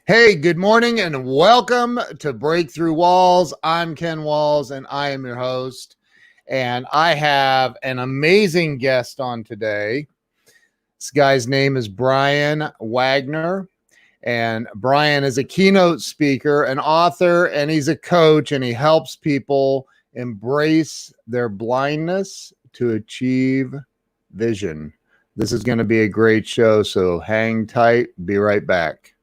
Hey, good morning and welcome to Breakthrough Walls. I'm Ken Walls and I am your host. And I have an amazing guest on today. This guy's name is Brian Wagner. And Brian is a keynote speaker, an author, and he's a coach, and he helps people embrace their blindness to achieve vision. This is going to be a great show, so hang tight. Be right back.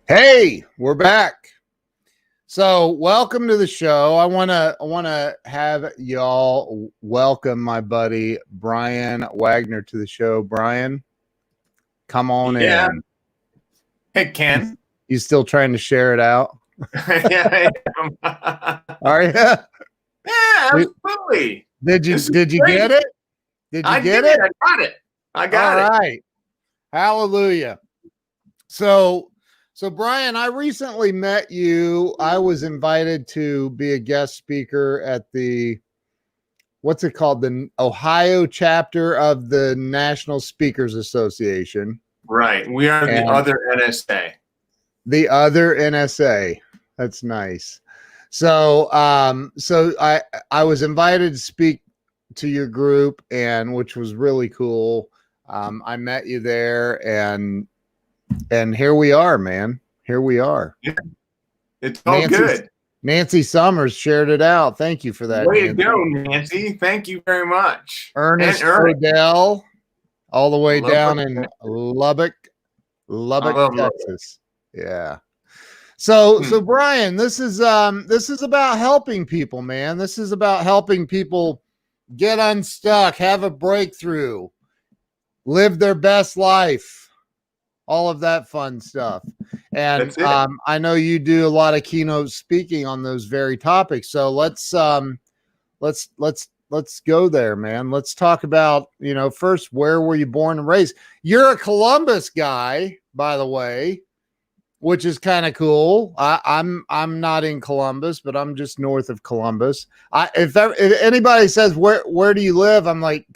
Hey, we're back. So welcome to the show. I want to have y'all welcome my buddy Brian Wagner to the show. Brian, come on in. Hey, Ken. You still trying to share it out? Yeah, I am. Are you? Yeah, absolutely. Did you get it? Did you get it? I got it. I got it. All right. Hallelujah. So Brian, I recently met you. I was invited to be a guest speaker at the, what's it called? The Ohio chapter of the National Speakers Association. Right. We are the other NSA. The other NSA. That's nice. So I was invited to speak to your group, and which was really cool. I met you there, and here we are, man. Here we are. Yeah. It's all good. Nancy Summers shared it out. Thank you for that. Way to go, Nancy. Thank you very much. Ernest Odell, all the way down in Lubbock, Texas. Yeah. So Brian, this is about helping people, man. This is about helping people get unstuck, have a breakthrough, live their best life, all of that fun stuff. And I know you do a lot of keynote speaking on those very topics. So let's go there, man. Let's talk about, first, where were you born and raised? You're a Columbus guy, by the way, which is kind of cool. I'm not in Columbus, but I'm just north of Columbus. If anybody says where do you live, I'm like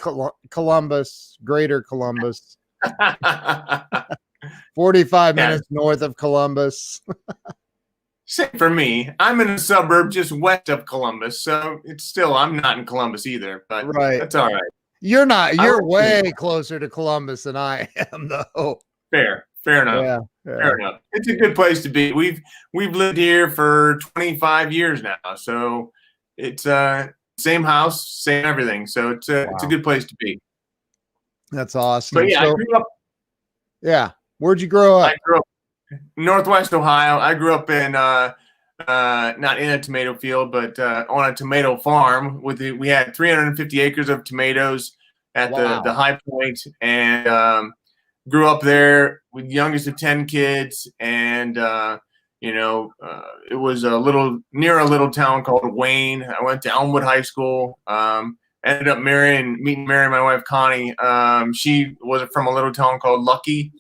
Columbus, Greater Columbus. 45 minutes north of Columbus. Same for me. I'm in a suburb just west of Columbus, so I'm not in Columbus either, but that's all right. You're not. You're way closer to Columbus than I am, though. Fair enough. Yeah. Fair enough. It's a good place to be. We've lived here for 25 years now, so it's same house, same everything. So it's a good place to be. That's awesome. But yeah, I grew up. Yeah. Where'd you grow up? I grew up Northwest Ohio. I grew up in not in a tomato field, but on a tomato farm. We had 350 acres of tomatoes at the high point, and grew up there with the youngest of 10 kids. And it was near a little town called Wayne. I went to Elmwood High School. Ended up marrying my wife Connie. She was from a little town called Lucky.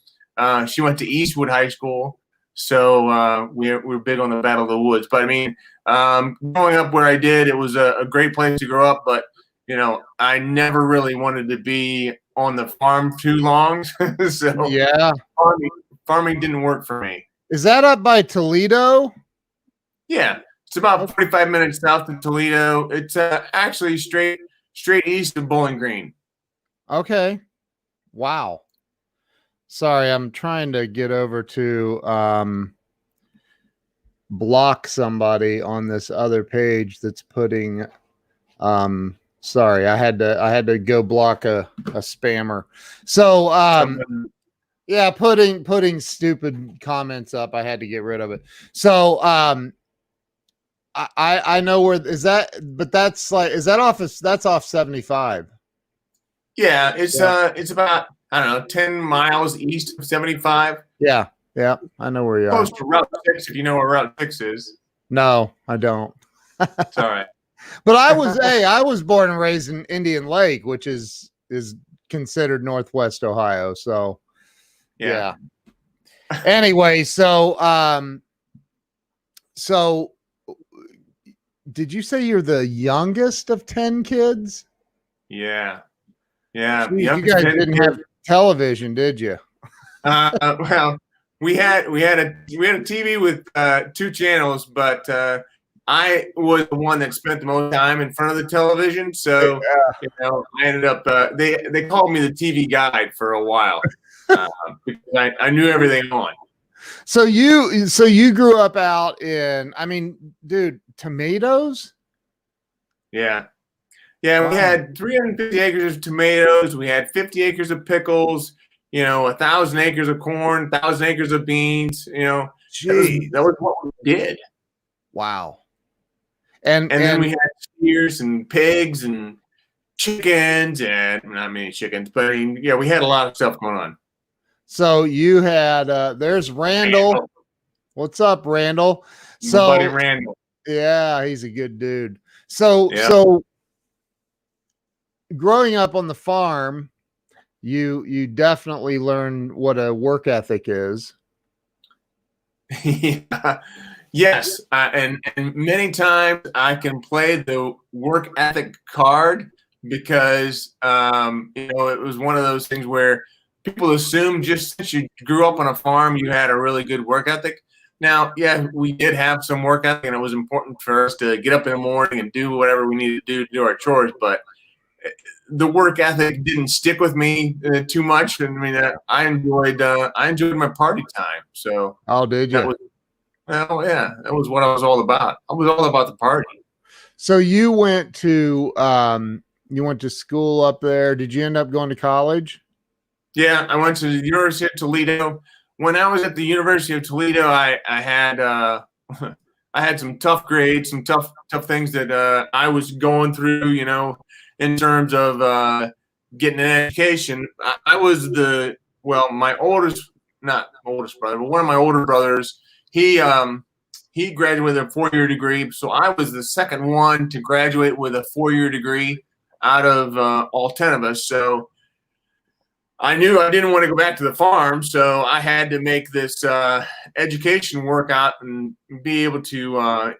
She went to Eastwood High School, so we're big on the Battle of the Woods. But I mean, growing up where I did, it was a great place to grow up. But I never really wanted to be on the farm too long, so yeah, farming didn't work for me. Is that up by Toledo? Yeah, it's about 45 minutes south of Toledo. It's actually straight east of Bowling Green. Okay, wow. Sorry, I'm trying to get over to block somebody on this other page that's putting sorry, I had to go block a spammer. So yeah, putting stupid comments up, I had to get rid of it. So I know where is that, but that's off 75. Yeah, it's about, I don't know, 10 miles east of 75. Yeah. Yeah, I know where you are. Close to Route 6, if you know where Route 6 is. No, I don't. It's all right. But I was born and raised in Indian Lake, which is considered Northwest Ohio. So yeah. Anyway, so did you say you're the youngest of 10 kids? Yeah. Yeah. Jeez, you guys didn't have television, did you? Well, we had a TV with 2 channels, but I was the one that spent the most time in front of the television. So I ended up they called me the TV guide for a while because I knew everything on. So you grew up out in, I mean, dude, tomatoes? Yeah. Yeah, we had 350 acres of tomatoes. We had 50 acres of pickles. 1,000 acres of corn, 1,000 acres of beans. That was what we did. Wow. And then we had steers and pigs and chickens, and not many chickens, but we had a lot of stuff going on. So you had there's Randall. What's up, Randall? So my buddy Randall. Yeah, he's a good dude. So growing up on the farm, you definitely learn what a work ethic is. Yeah. Yes, and many times I can play the work ethic card because it was one of those things where people assume just since you grew up on a farm you had a really good work ethic. Now, yeah, we did have some work ethic, and it was important for us to get up in the morning and do whatever we needed to do our chores. But the work ethic didn't stick with me too much. I mean, I enjoyed my party time. So, did you? That was what I was all about. I was all about the party. So you went to school up there. Did you end up going to college? Yeah, I went to the University of Toledo. When I was at the University of Toledo, I had I had some tough grades, some tough things that I was going through. In terms of getting an education. I was my not oldest brother, but one of my older brothers. He graduated with a 4-year degree, so I was the second one to graduate with a 4-year degree out of all 10 of us. So I knew I didn't want to go back to the farm, so I had to make this education work out and be able to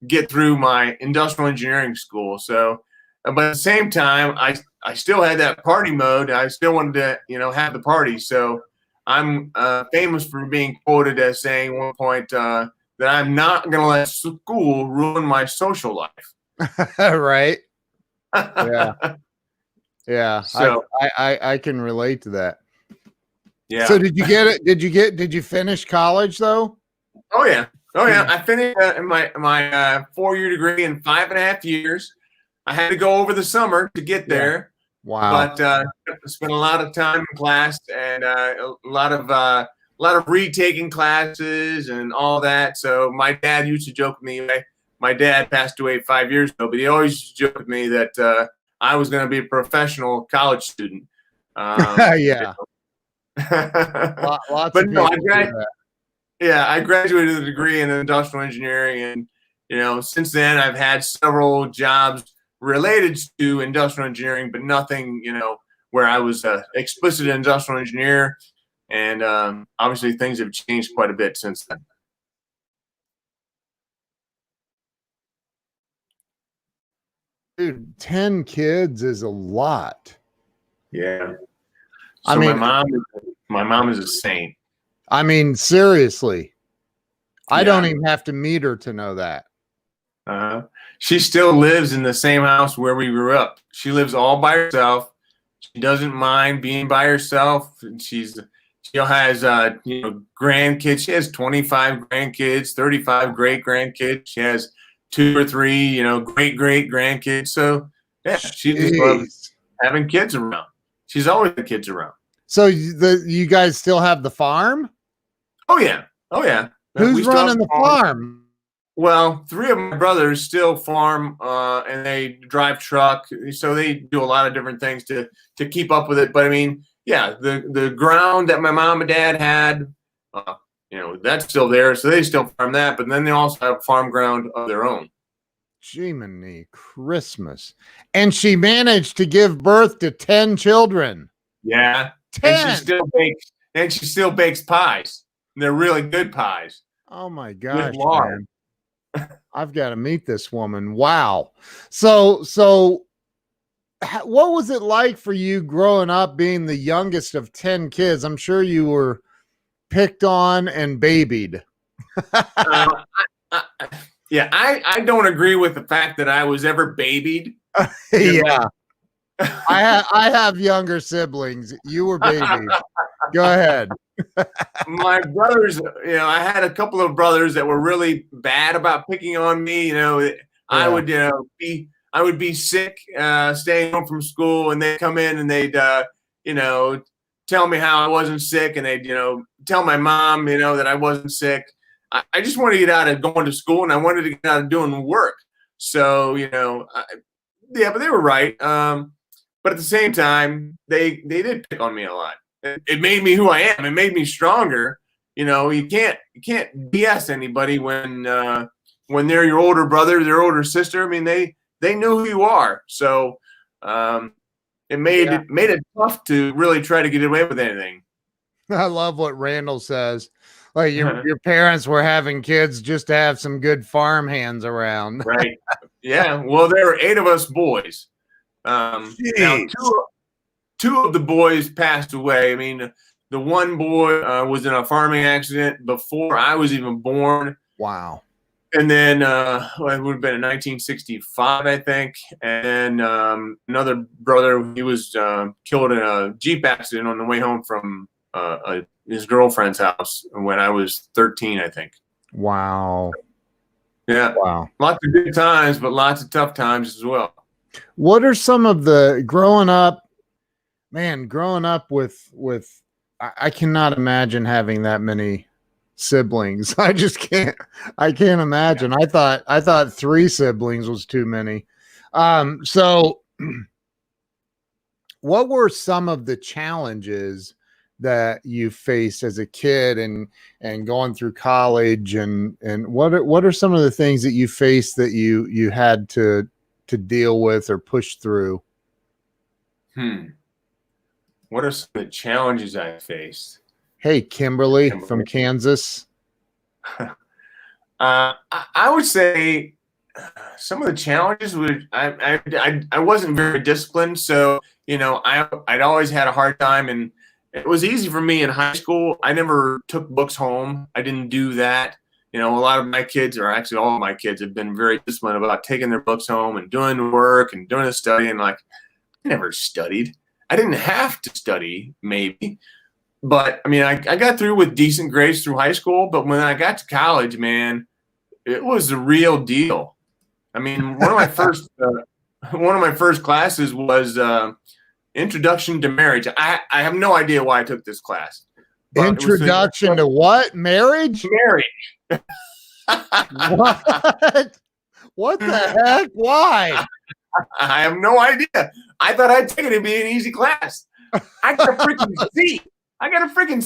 get through my industrial engineering school. So, but at the same time, I still had that party mode. I still wanted to have the party. So I'm famous for being quoted as saying at one point that I'm not going to let school ruin my social life. Right. Yeah. Yeah. So I can relate to that. Yeah. So did you get it? Did you finish college though? Oh yeah. I finished my 4-year degree in 5.5 years. I had to go over the summer to get there. Wow. But spent a lot of time in class and a lot of retaking classes and all that. So my dad used to joke with me. My dad passed away 5 years ago, but he always joked with me that I was going to be a professional college student. Yeah. Lots but of no, I graduated with a degree in industrial engineering, and since then I've had several jobs related to industrial engineering, but nothing, where I was an explicit industrial engineer. And obviously things have changed quite a bit since then. Dude, 10 kids is a lot. Yeah. So my mom is a saint. I mean, seriously. I don't even have to meet her to know that. She still lives in the same house where we grew up. She lives all by herself. She doesn't mind being by herself. She has grandkids. She has 25 grandkids, 35 great grandkids. She has 2 or 3, great grandkids. So yeah, she just loves having kids around. She's always had kids around. So you guys still have the farm? Oh yeah. Who's running the farm? Well, 3 of my brothers still farm, and they drive truck, so they do a lot of different things to keep up with it. But I mean, yeah, the ground that my mom and dad had that's still there. So they still farm that, but then they also have farm ground of their own. Jiminy Christmas. And she managed to give birth to 10 children. Yeah. 10. And she still bakes pies. They're really good pies. Oh my gosh, man. I've got to meet this woman. Wow. So what was it like for you growing up being the youngest of 10 kids? I'm sure you were picked on and babied. Yeah, I don't agree with the fact that I was ever babied. Yeah. I have younger siblings. You were babied. Go ahead. My brothers, I had a couple of brothers that were really bad about picking on me. I would, I would be sick, staying home from school, and they'd come in and they'd, tell me how I wasn't sick, and they'd, tell my mom, that I wasn't sick. I just wanted to get out of going to school, and I wanted to get out of doing work. So, but they were right. But at the same time, they did pick on me a lot. It made me who I am. It made me stronger. You can't BS anybody when they're your older brother, their older sister. I mean, they knew who you are. So it made it tough to really try to get away with anything. I love what Randall says. Like your parents were having kids just to have some good farm hands around. Right. Yeah. Well, there were 8 of us boys. Now two of the boys passed away. I mean, the one boy was in a farming accident before I was even born. Wow. And then it would have been in 1965, I think. And then another brother, he was killed in a Jeep accident on the way home from his girlfriend's house when I was 13, I think. Wow. Yeah. Wow. Lots of good times, but lots of tough times as well. What are some of the growing up with I cannot imagine having that many siblings. I can't imagine. Yeah. I thought 3 siblings was too many. So what were some of the challenges that you faced as a kid and going through college and what are some of the things that you faced that you had to deal with or push through? What are some of the challenges I faced? Hey, Kimberly from Kansas. I would say some of the challenges would I wasn't very disciplined, so I'd always had a hard time, and it was easy for me in high school. I never took books home. I didn't do that. A lot of my kids, or actually all of my kids, have been very disciplined about taking their books home and doing the work and doing the study. And I never studied. I didn't have to study, maybe. But, I mean, I got through with decent grades through high school. But when I got to college, man, it was the real deal. I mean, one of my first classes was Introduction to Marriage. I have no idea why I took this class. Introduction to what? Marriage? Marriage. What? What the heck? Why? I have no idea. I thought I'd take it to be an easy class. I got a freaking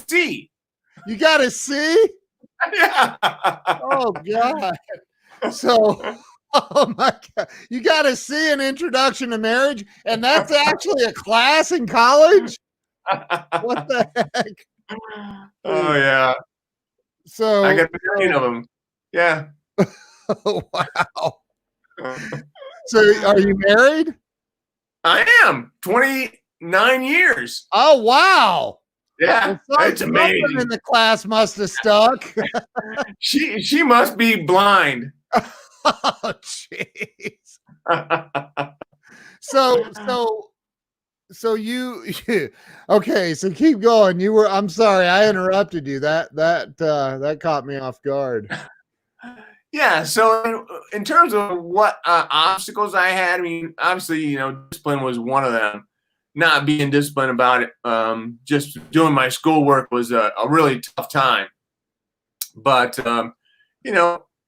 C. You got a C? Yeah. Oh God. So, oh my God, you got a C in Introduction to Marriage, and that's actually a class in college? What the heck? Oh yeah. So I got 9 of them. Yeah. Oh, wow. So are you married? I am. 29 years. Oh wow. Yeah. Well, it's amazing. In the class must have stuck. She must be blind. Oh jeez. So you okay, so keep going. I'm sorry, I interrupted you. That caught me off guard. Yeah, so in terms of what obstacles I had, I mean, obviously, discipline was one of them. Not being disciplined about it, just doing my schoolwork was a really tough time. But,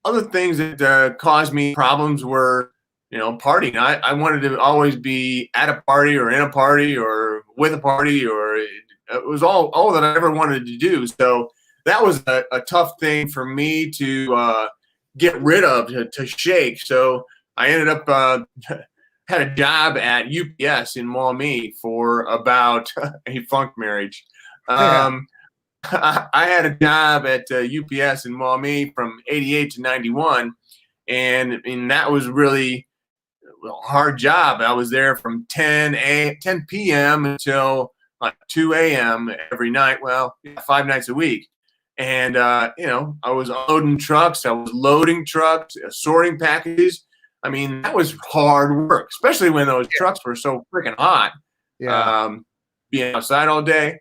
other things that caused me problems were, partying. I wanted to always be at a party or in a party or with a party, or it was all that I ever wanted to do. So that was a tough thing for me to get rid of, to shake. So I ended up had a job at UPS in Maumee for about a funk marriage. I had a job at UPS in Maumee from 88 to 91. And that was really a hard job. I was there from 10 p.m. until like 2 a.m. every night. Well, 5 nights a week. And, I was unloading trucks. I was loading trucks, sorting packages. I mean, that was hard work, especially when those trucks were so freaking hot. Yeah. Being outside all day.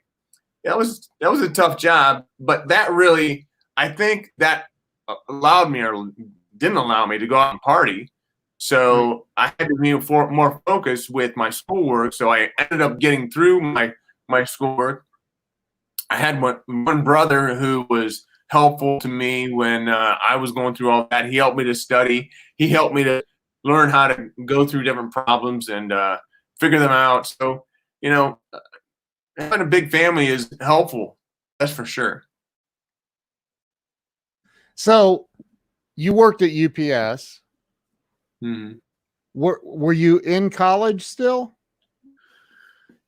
That was a tough job. But that really, I think that allowed me or didn't allow me to go out and party. So I had to be more focused with my schoolwork. So I ended up getting through my schoolwork. I had one brother who was helpful to me when I was going through all that. He helped me to study. He helped me to learn how to go through different problems and figure them out. So, having a big family is helpful. That's for sure. So you worked at UPS. Mm-hmm. Were you in college still?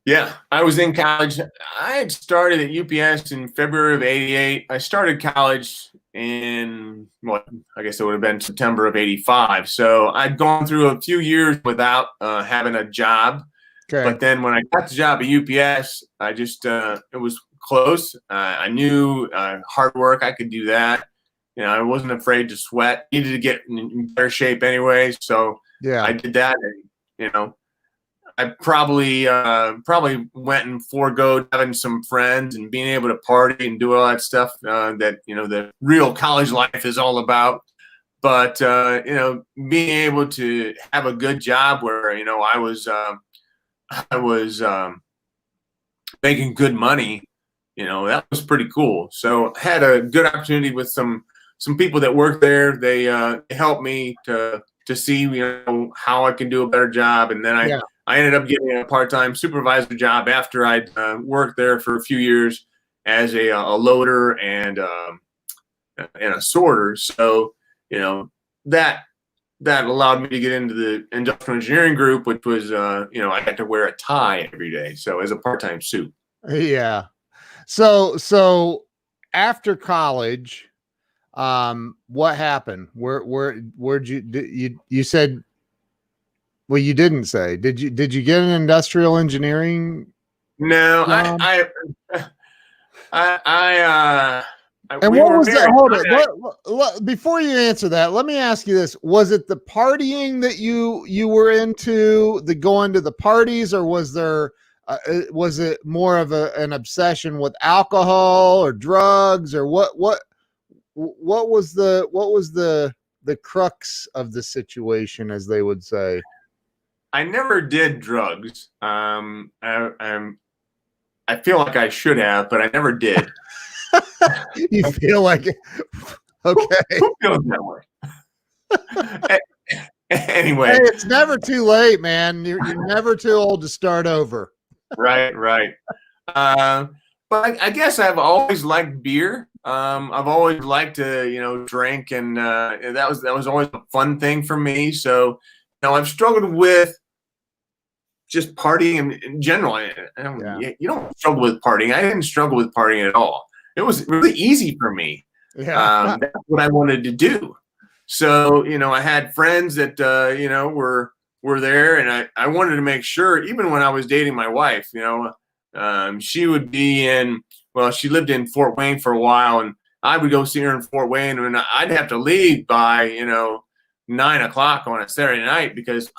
Yeah, I was in college. I had started at UPS in February of 88. I started college in, I guess it would have been September of 85. So I'd gone through a few years without having a job. Okay. But then when I got the job at UPS, I just, it was close. I knew hard work, I could do that. I wasn't afraid to sweat. Needed to get in better shape anyway. So I did that. And, I probably went and foregoed having some friends and being able to party and do all that stuff that the real college life is all about. But being able to have a good job where I was making good money, that was pretty cool. So I had a good opportunity with some people that worked there. They helped me to see how I can do a better job, and then I ended up getting a part-time supervisor job after I'd worked there for a few years as a loader and a sorter. So, that allowed me to get into the industrial engineering group, which was, I had to wear a tie every day. So as a part-time suit. Yeah. So after college, what happened? Where'd you said, well, you didn't say. Did you get an industrial engineering? No, job? And we what was married. that? Hold it. Before you answer that, let me ask you this: was it the partying that you were into, the going to the parties, or was it more of an obsession with alcohol or drugs, or what was the crux of the situation, as they would say? I never did drugs. I feel like I should have, but I never did. You feel like it? Okay. Who feels that way? Anyway. Hey, it's never too late, man. You're never too old to start over. Right. But I guess I've always liked beer. I've always liked to, drink, and that was always a fun thing for me. So, I've struggled with just partying in general. You don't struggle with partying. I didn't struggle with partying at all. It was really easy for me. Yeah. That's what I wanted to do. So, I had friends that, were there, and I wanted to make sure, even when I was dating my wife, she would be she lived in Fort Wayne for a while, and I would go see her in Fort Wayne, and I'd have to leave by, 9 o'clock on a Saturday night because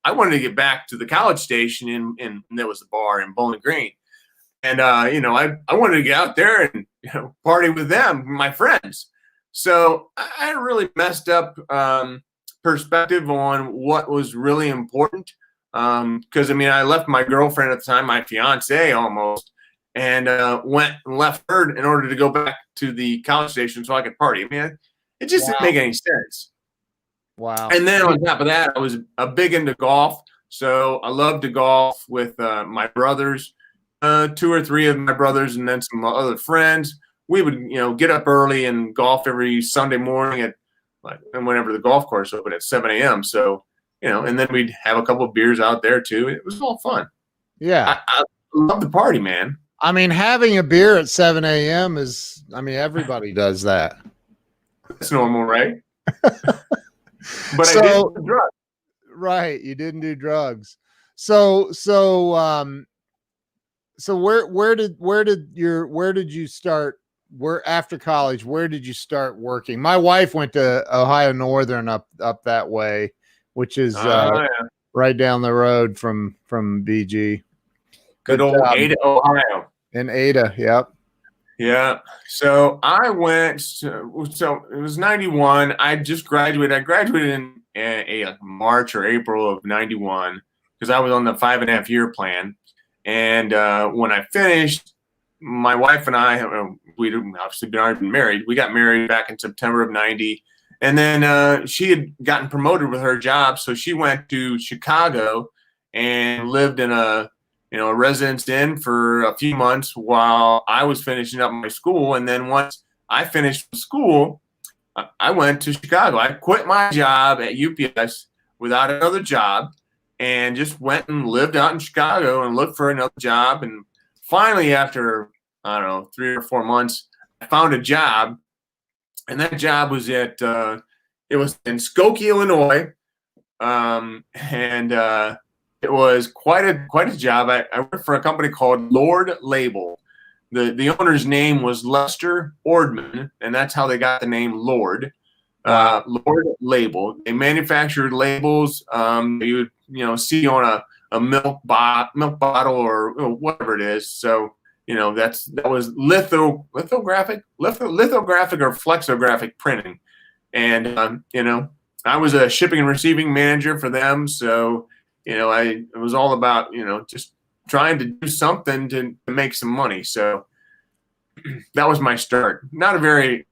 I wanted to get back to the College Station and there was a bar in Bowling Green. And, I wanted to get out there and, party with them, my friends. So I really messed up perspective on what was really important. Because, I left my girlfriend at the time, my fiance almost, and went and left her in order to go back to the College Station so I could party. It just didn't make any sense. Wow. And then on top of that, I was big into golf. So I loved to golf with my brothers, 2 or 3 of my brothers, and then some other friends. we would, get up early and golf every Sunday morning and whenever the golf course opened at 7 a.m. So, and then we'd have a couple of beers out there too. It was all fun. Yeah. I love the party, man. I mean, having a beer at 7 a.m. is, everybody does that. That's normal, right? But So, I didn't do drugs. Right. You didn't do drugs. So where did you start? Where after college, where did you start working? My wife went to Ohio Northern up that way, which is right down the road from BG. Good old Ada, Ohio. In Ada, yep. Yeah. So I went. So it was 91. I just graduated. I graduated in March or April of 91 because I was on the 5.5-year plan. And when I finished, my wife and I, we'd obviously been married. We got married back in September of 90. And then she had gotten promoted with her job. So she went to Chicago and lived in a residence inn for a few months while I was finishing up my school. And then once I finished school, I went to Chicago. I quit my job at UPS without another job and just went and lived out in Chicago and looked for another job. And finally, after, 3 or 4 months, I found a job. And that job was it was in Skokie, Illinois. It was quite a job. I worked for a company called Lord Label. The owner's name was Lester Ordman, and that's how they got the name Lord. Lord Label. They manufactured labels you would see on a milk bottle or whatever it is. So that was lithographic or flexographic printing, and I was a shipping and receiving manager for them. So it was all about just trying to do something to make some money. So that was my start. I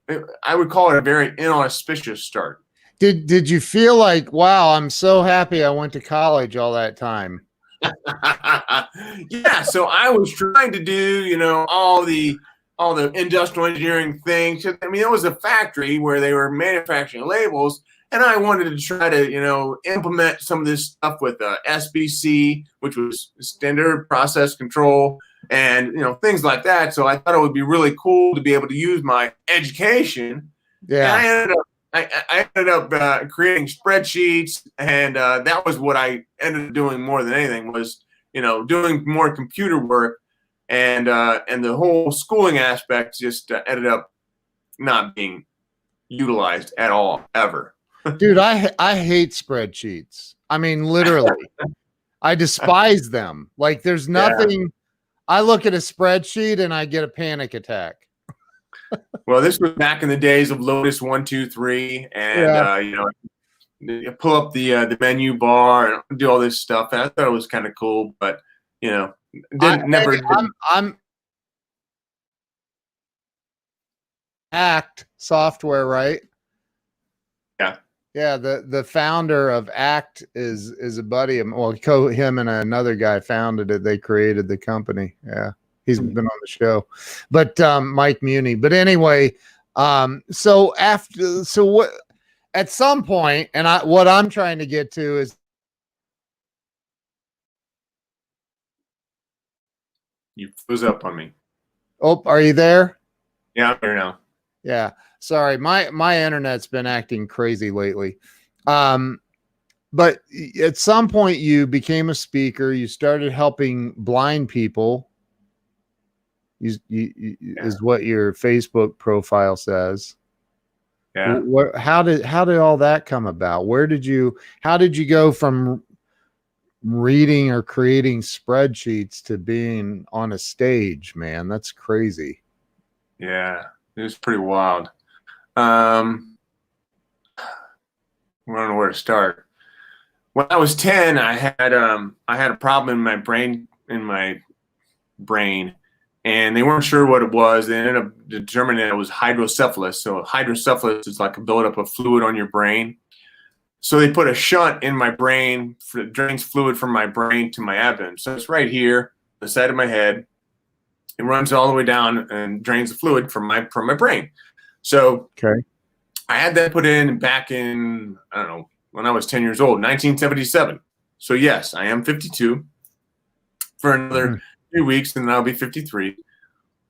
would call it a very inauspicious start. Did you feel like, wow, I'm so happy I went to college all that time? Yeah. So I was trying to do, all the industrial engineering things. I mean, it was a factory where they were manufacturing labels, and I wanted to try to, implement some of this stuff with SBC, which was standard process control, and things like that. So I thought it would be really cool to be able to use my education. Yeah. And I ended up creating spreadsheets, and that was what I ended up doing more than anything was, doing more computer work, and the whole schooling aspect just ended up not being utilized at all ever. Dude, I hate spreadsheets. I mean, literally, I despise them. Like, there's nothing. Yeah. I look at a spreadsheet and I get a panic attack. Well, this was back in the days of Lotus 1, 2, 3, and you pull up the menu bar and do all this stuff. And I thought it was kind of cool, but I'm Act software, right? Yeah. Yeah, the founder of Act is a buddy of him and another guy founded it. They created the company. Yeah. He's been on the show, but Mike Muni. But anyway, so what? At some point, and what I'm trying to get to is, you froze up on me. Oh, are you there? Yeah, I'm here now. Yeah, sorry, my internet's been acting crazy lately. But at some point, you became a speaker. You started helping blind people. Is what your Facebook profile says. Yeah. How did all that come about? How did you go from reading or creating spreadsheets to being on a stage, man? That's crazy. Yeah, it was pretty wild. I don't know where to start. When I was 10, I had a problem in my brain. And they weren't sure what it was. They ended up determining it was hydrocephalus. So hydrocephalus is like a buildup of fluid on your brain. So they put a shunt in my brain that drains fluid from my brain to my abdomen. So it's right here, the side of my head. it runs all the way down and drains the fluid from my brain. So okay. I had that put in back in, I don't know, when I was 10 years old, 1977. So yes, I am 52 for another 2 weeks, and then I'll be 53,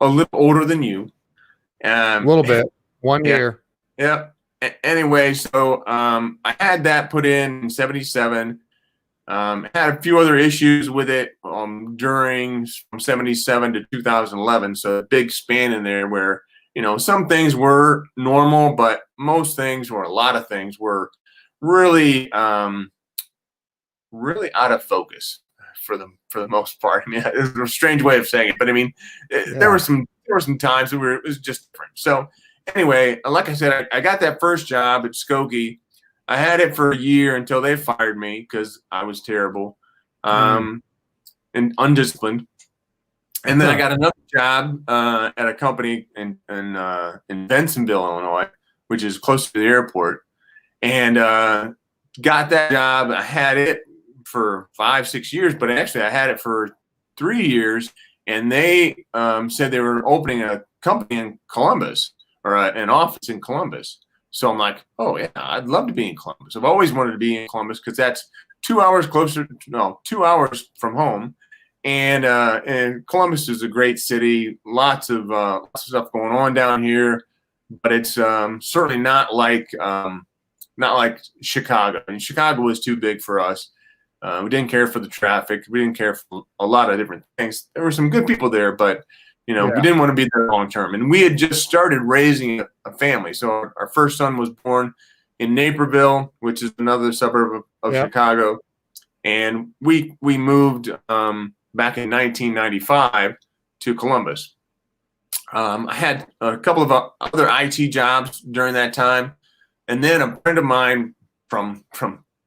a little older than you. A little bit, 1 year. Yeah. Anyway, so I had that put in 77. Had a few other issues with it during from 77 to 2011. So a big span in there where, some things were normal, but most things, or a lot of things, were really, really out of focus for the most part. I mean, it's a strange way of saying it, but I mean, there were some times where it was just different. So anyway, like I said, I got that first job at Skokie. I had it for a year until they fired me because I was terrible and undisciplined. And then I got another job at a company in Bensenville, Illinois, which is close to the airport, and got that job. I had it for 5-6 years, but actually I had it for 3 years, and they said they were opening a company in Columbus, or an office in Columbus. So I'm like, oh yeah, I'd love to be in Columbus. I've always wanted to be in Columbus because that's 2 hours from home. And Columbus is a great city, lots of stuff going on down here, but it's certainly not like Chicago. I mean, Chicago was too big for us. We didn't care for the traffic. We didn't care for a lot of different things. There were some good people there, but we didn't want to be there long term. And we had just started raising a family. So our first son was born in Naperville, which is another suburb of Chicago, and we moved back in 1995 to Columbus. I had a couple of other IT jobs during that time, and then a friend of mine from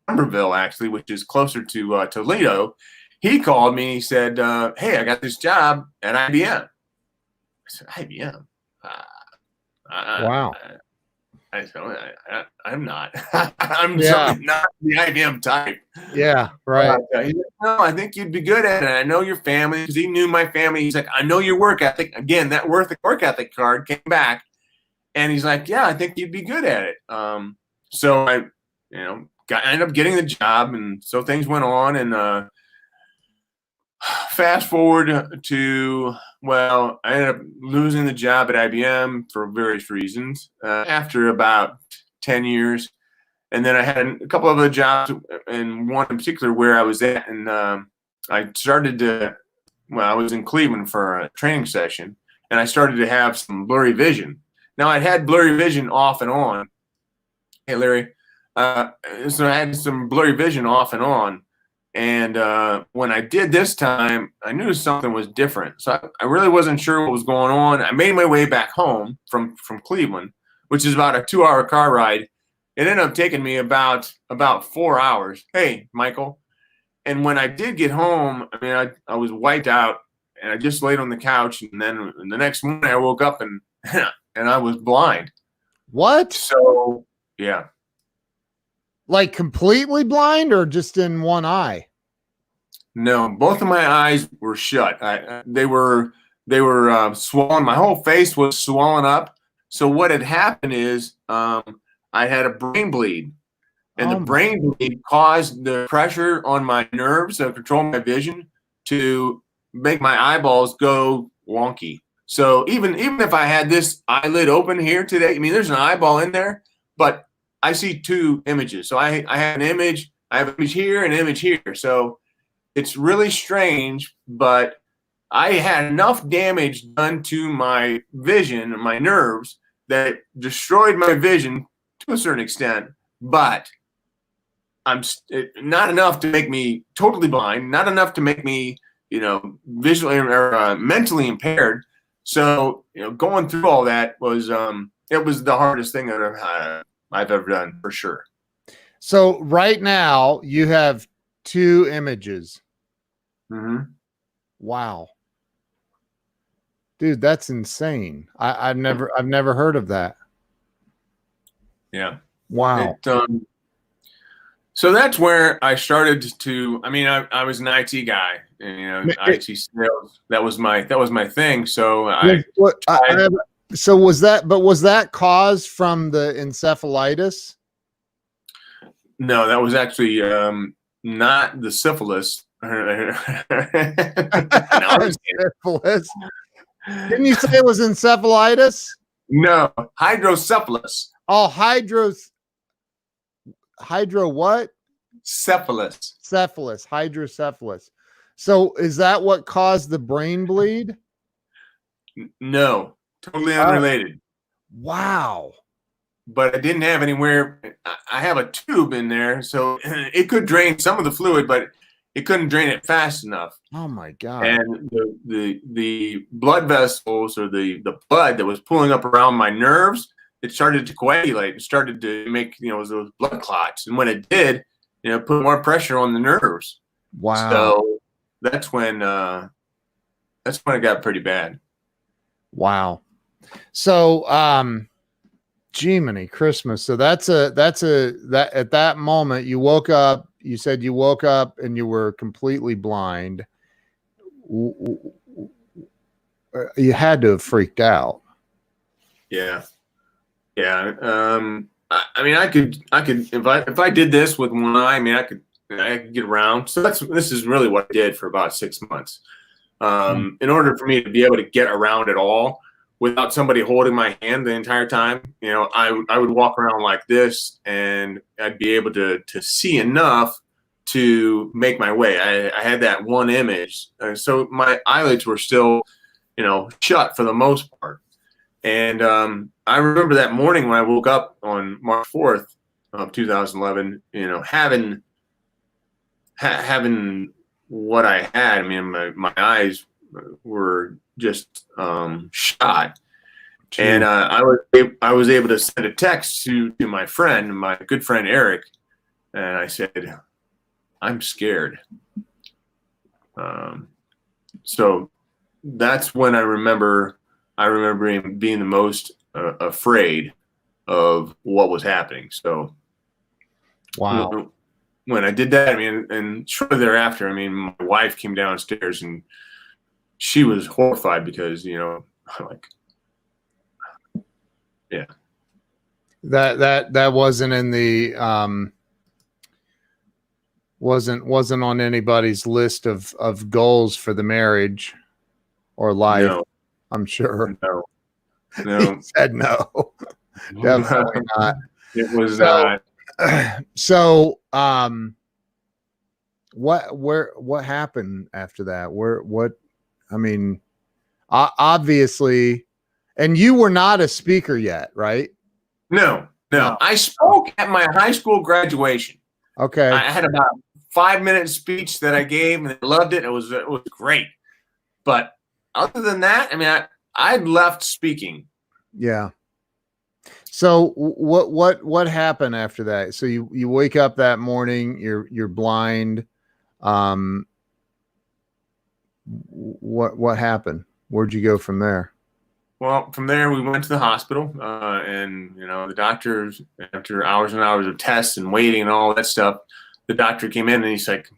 Somerville, actually, which is closer to Toledo, he called me. He said, "Hey, I got this job at IBM." I said, "IBM? Wow." I said, I'm not. I'm certainly not the IBM type. Yeah, right. He said, no, I think you'd be good at it. I know your family, because he knew my family. He's like, I know your work ethic. Again, that work ethic card came back, and he's like, yeah, I think you'd be good at it. So I, ended up getting the job, and so things went on, and fast forward to, I ended up losing the job at IBM for various reasons after about 10 years. And then I had a couple of other jobs, and one in particular where I was at. And I started to, I was in Cleveland for a training session, and I started to have some blurry vision. Now, I'd had blurry vision off and on. Hey, Larry. So I had some blurry vision off and on. And when I did this time, I knew something was different. So I really wasn't sure what was going on. I made my way back home from Cleveland, which is about a 2-hour car ride. It ended up taking me about 4 hours. Hey, Michael. And when I did get home, I mean, I was wiped out, and I just laid on the couch. And then the next morning I woke up and I was blind. What? So, yeah. Like completely blind, or just in one eye? No, both of my eyes were shut. They were swollen. My whole face was swollen up. So what had happened is I had a brain bleed, and the brain bleed caused the pressure on my nerves that control my vision to make my eyeballs go wonky. So even if I had this eyelid open here today, I mean, there's an eyeball in there, but I see two images. So I have an image. I have an image here and an image here. So it's really strange, but I had enough damage done to my vision and my nerves that it destroyed my vision to a certain extent, but not enough to make me totally blind, not enough to make me, visually or mentally impaired. So, going through all that was, it was the hardest thing that I've ever done, for sure. So right now you have 2 images. Mm-hmm. Wow. Dude, that's insane. I've never heard of that. Yeah. Wow. So that's where I started to, I mean, I was an IT guy, and IC sales. That was my thing. So was that caused from the encephalitis? No, that was actually not the syphilis. Syphilis. Didn't you say it was encephalitis? No, hydrocephalus. Oh, hydro what? Cephalus. Hydrocephalus. So is that what caused the brain bleed? No, totally unrelated. Wow. But I didn't have anywhere. I have a tube in there, so it could drain some of the fluid, but it couldn't drain it fast enough. Oh my God. And the blood vessels, or the blood that was pulling up around my nerves, it started to coagulate. It started to make, those blood clots. And when it did, put more pressure on the nerves. Wow. So that's when it got pretty bad. Wow. So, Jiminy Christmas. So that at that moment you woke up, you said you woke up and you were completely blind. You had to have freaked out. Yeah. Yeah. I mean, I could, if I did this with one eye, I mean, I could get around. So this is really what I did for about 6 months. In order for me to be able to get around at all without somebody holding my hand the entire time, I would walk around like this, and I'd be able to see enough to make my way. I had that one image. So my eyelids were still, shut for the most part. And I remember that morning when I woke up on March 4th of 2011, having what I had. I mean, my eyes were just shot. Jeez. And I was able to send a text to my friend, my good friend Eric, and I said, I'm scared. So that's when I remember him being the most afraid of what was happening. So, wow. When I did that, I mean, and shortly thereafter, I mean, my wife came downstairs and she was horrified because, like, yeah. That wasn't in the wasn't on anybody's list of goals for the marriage or life. No. I'm sure. No. He said no. Definitely not. It was so what happened after that? I mean, obviously, and you were not a speaker yet, right? No. I spoke at my high school graduation. Okay. I had about 5-minute speech that I gave, and they loved it. It was great. But other than that, I mean, I'd left speaking. Yeah. So what happened after that? So you wake up that morning, you're blind. What happened? Where'd you go from there? Well, from there we went to the hospital, and the doctors, after hours and hours of tests and waiting and all that stuff, the doctor came in and he's like,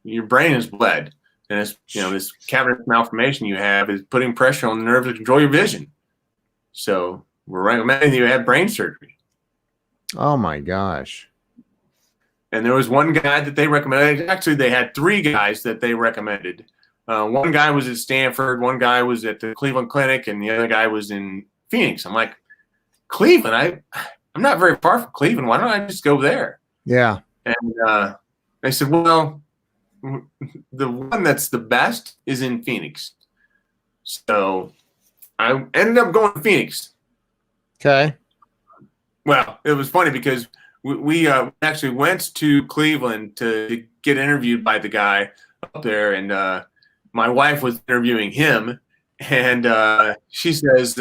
"Your brain is bled, and it's this cavernous malformation you have is putting pressure on the nerves to control your vision. So we're recommending you have brain surgery." Oh my gosh! And there was one guy that they recommended. Actually, they had 3 guys that they recommended. One guy was at Stanford, one guy was at the Cleveland Clinic, and the other guy was in Phoenix. I'm like, Cleveland? I'm not very far from Cleveland. Why don't I just go there? Yeah. And they said, well, the one that's the best is in Phoenix. So I ended up going to Phoenix. Okay. Well, it was funny because we actually went to Cleveland to get interviewed by the guy up there, and my wife was interviewing him, and she says,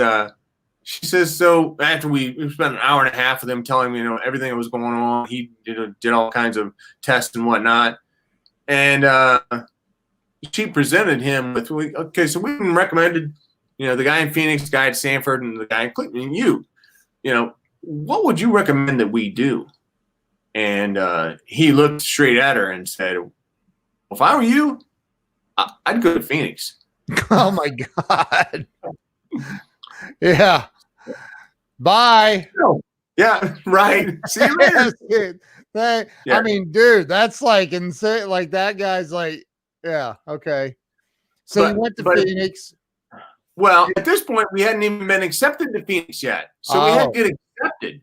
so after we spent an hour and a half with him telling me, everything that was going on, he did all kinds of tests and whatnot. And she presented him with, okay, so we recommended, the guy in Phoenix, the guy at Stanford, and the guy in Cleveland, and you, what would you recommend that we do? And he looked straight at her and said, well, if I were you, I'd go to Phoenix. Oh my God. Yeah. Bye. No. Yeah, right. See you later. I mean, dude, that's like insane. Like that guy's like, yeah, okay. So you went to Phoenix. Well, at this point, we hadn't even been accepted to Phoenix yet. So we had to get accepted.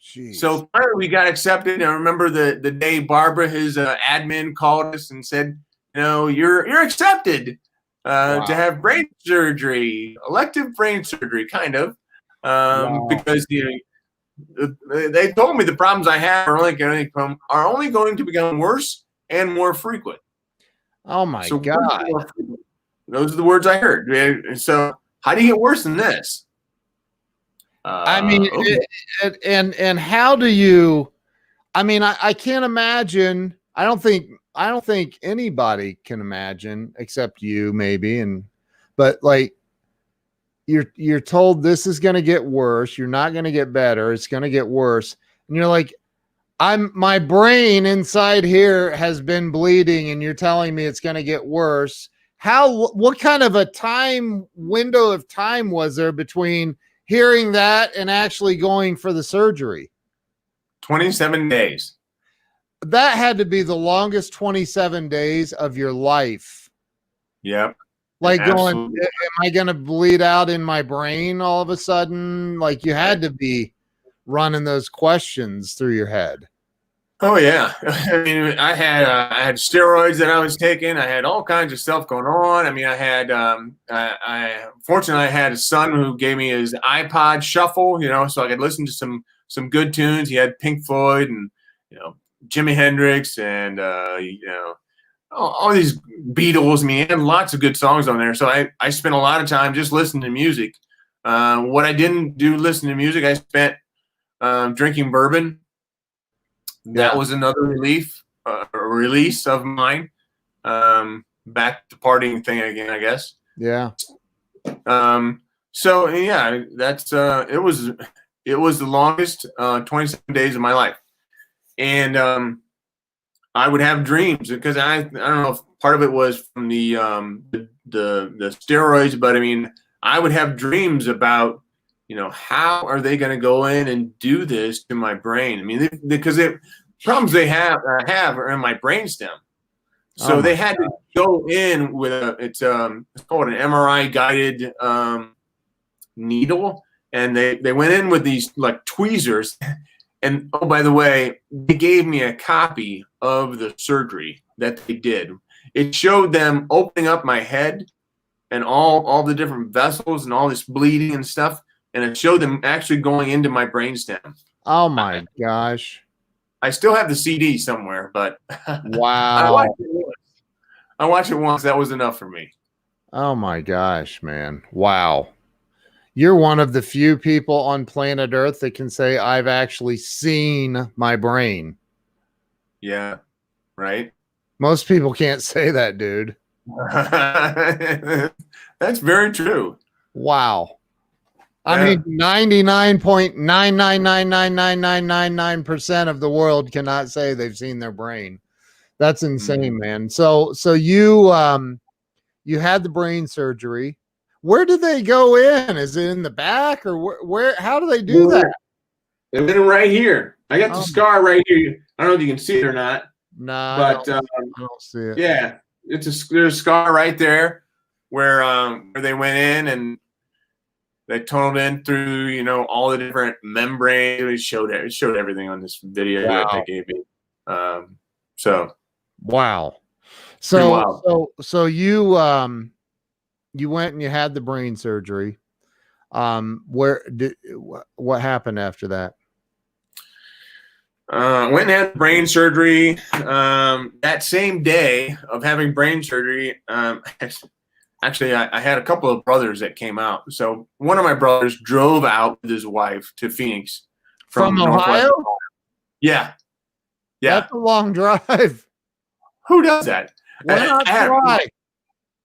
Jeez. So finally we got accepted. I remember the day Barbara, his admin, called us and said, you're accepted to have brain surgery, elective brain surgery, kind of, because they told me the problems I have are only going to become worse and more frequent. Oh my God. Those are the words I heard. So how do you get worse than this? I mean, okay. and how do you? I mean, I can't imagine. I don't think anybody can imagine except you, maybe. But like, you're told this is going to get worse. You're not going to get better. It's going to get worse, and you're like, my brain inside here has been bleeding, and you're telling me it's going to get worse. What kind of a window of time was there between hearing that and actually going for the surgery? 27 days. That had to be the longest 27 days of your life. Yep. Like absolutely. Going, am I going to bleed out in my brain all of a sudden? Like you had to be running those questions through your head. Oh yeah. I mean, I had steroids that I was taking. I had all kinds of stuff going on. I mean, I had, fortunately I had a son who gave me his iPod shuffle, so I could listen to some good tunes. He had Pink Floyd and, Jimi Hendrix and, all these Beatles. I mean, he had lots of good songs on there. So I spent a lot of time just listening to music. What I didn't do listening to music, I spent drinking bourbon. That was another release of mine. Back to partying thing again, I guess. Yeah. So yeah, that's it was the longest 27 days of my life, and I would have dreams because I don't know if part of it was from the steroids, but I mean I would have dreams about how are they going to go in and do this to my brain? I mean because problems they have are in my brainstem. So they had to go in with it's called an MRI guided needle, and they went in with these like tweezers, and oh by the way, they gave me a copy of the surgery that they did. It showed them opening up my head and all the different vessels and all this bleeding and stuff, and it showed them actually going into my brainstem. Oh my gosh. I still have the CD somewhere, but wow. I watched it once. That was enough for me. Oh my gosh, man. Wow. You're one of the few people on planet Earth that can say I've actually seen my brain. Yeah. Right. Most people can't say that, dude. That's very true. Wow. I mean, 99.9999999% of the world cannot say they've seen their brain. That's insane, man. So you had the brain surgery. Where did they go in? Is it in the back or where? How do they do that? They've been right here. I got the scar right here. I don't know if you can see it or not. No, but I don't see it. Yeah, there's a scar right there where they went in and they tunneled in through, all the different membranes. It showed everything on this video that they gave me. Wow. So you went and you had the brain surgery. What happened after that? Went and had brain surgery. That same day of having brain surgery, actually, I had a couple of brothers that came out. So one of my brothers drove out with his wife to Phoenix from Ohio. Yeah. That's a long drive. Who does that? Why not try?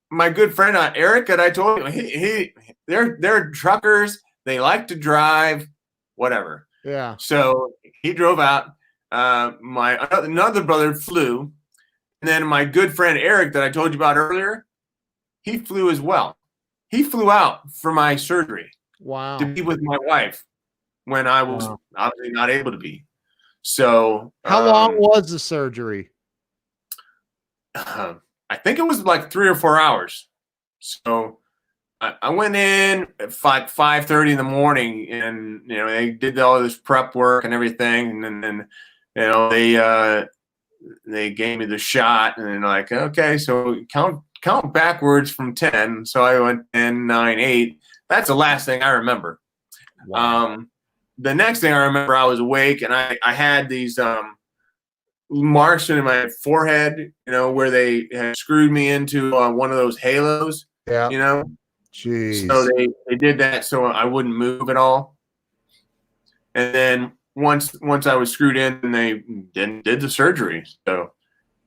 My good friend Eric that I told you, they're truckers. They like to drive, whatever. Yeah. So he drove out. My another brother flew, and then my good friend Eric that I told you about earlier, he flew as well. He flew out for my surgery Wow. to be with my wife when I was obviously not able to be. So how long was the surgery? I think it was like 3 or 4 hours. So I went in at 5:30 in the morning, and they did all this prep work and everything, and then they gave me the shot, and then like, okay, so count backwards from 10. So I went 10, 9, 8. That's the last thing I remember. Wow. The next thing I remember, I was awake, and I had these marks in my forehead, where they had screwed me into one of those halos. Yeah. So Jeez. they did that so I wouldn't move at all. And then once I was screwed in, and they did the surgery. So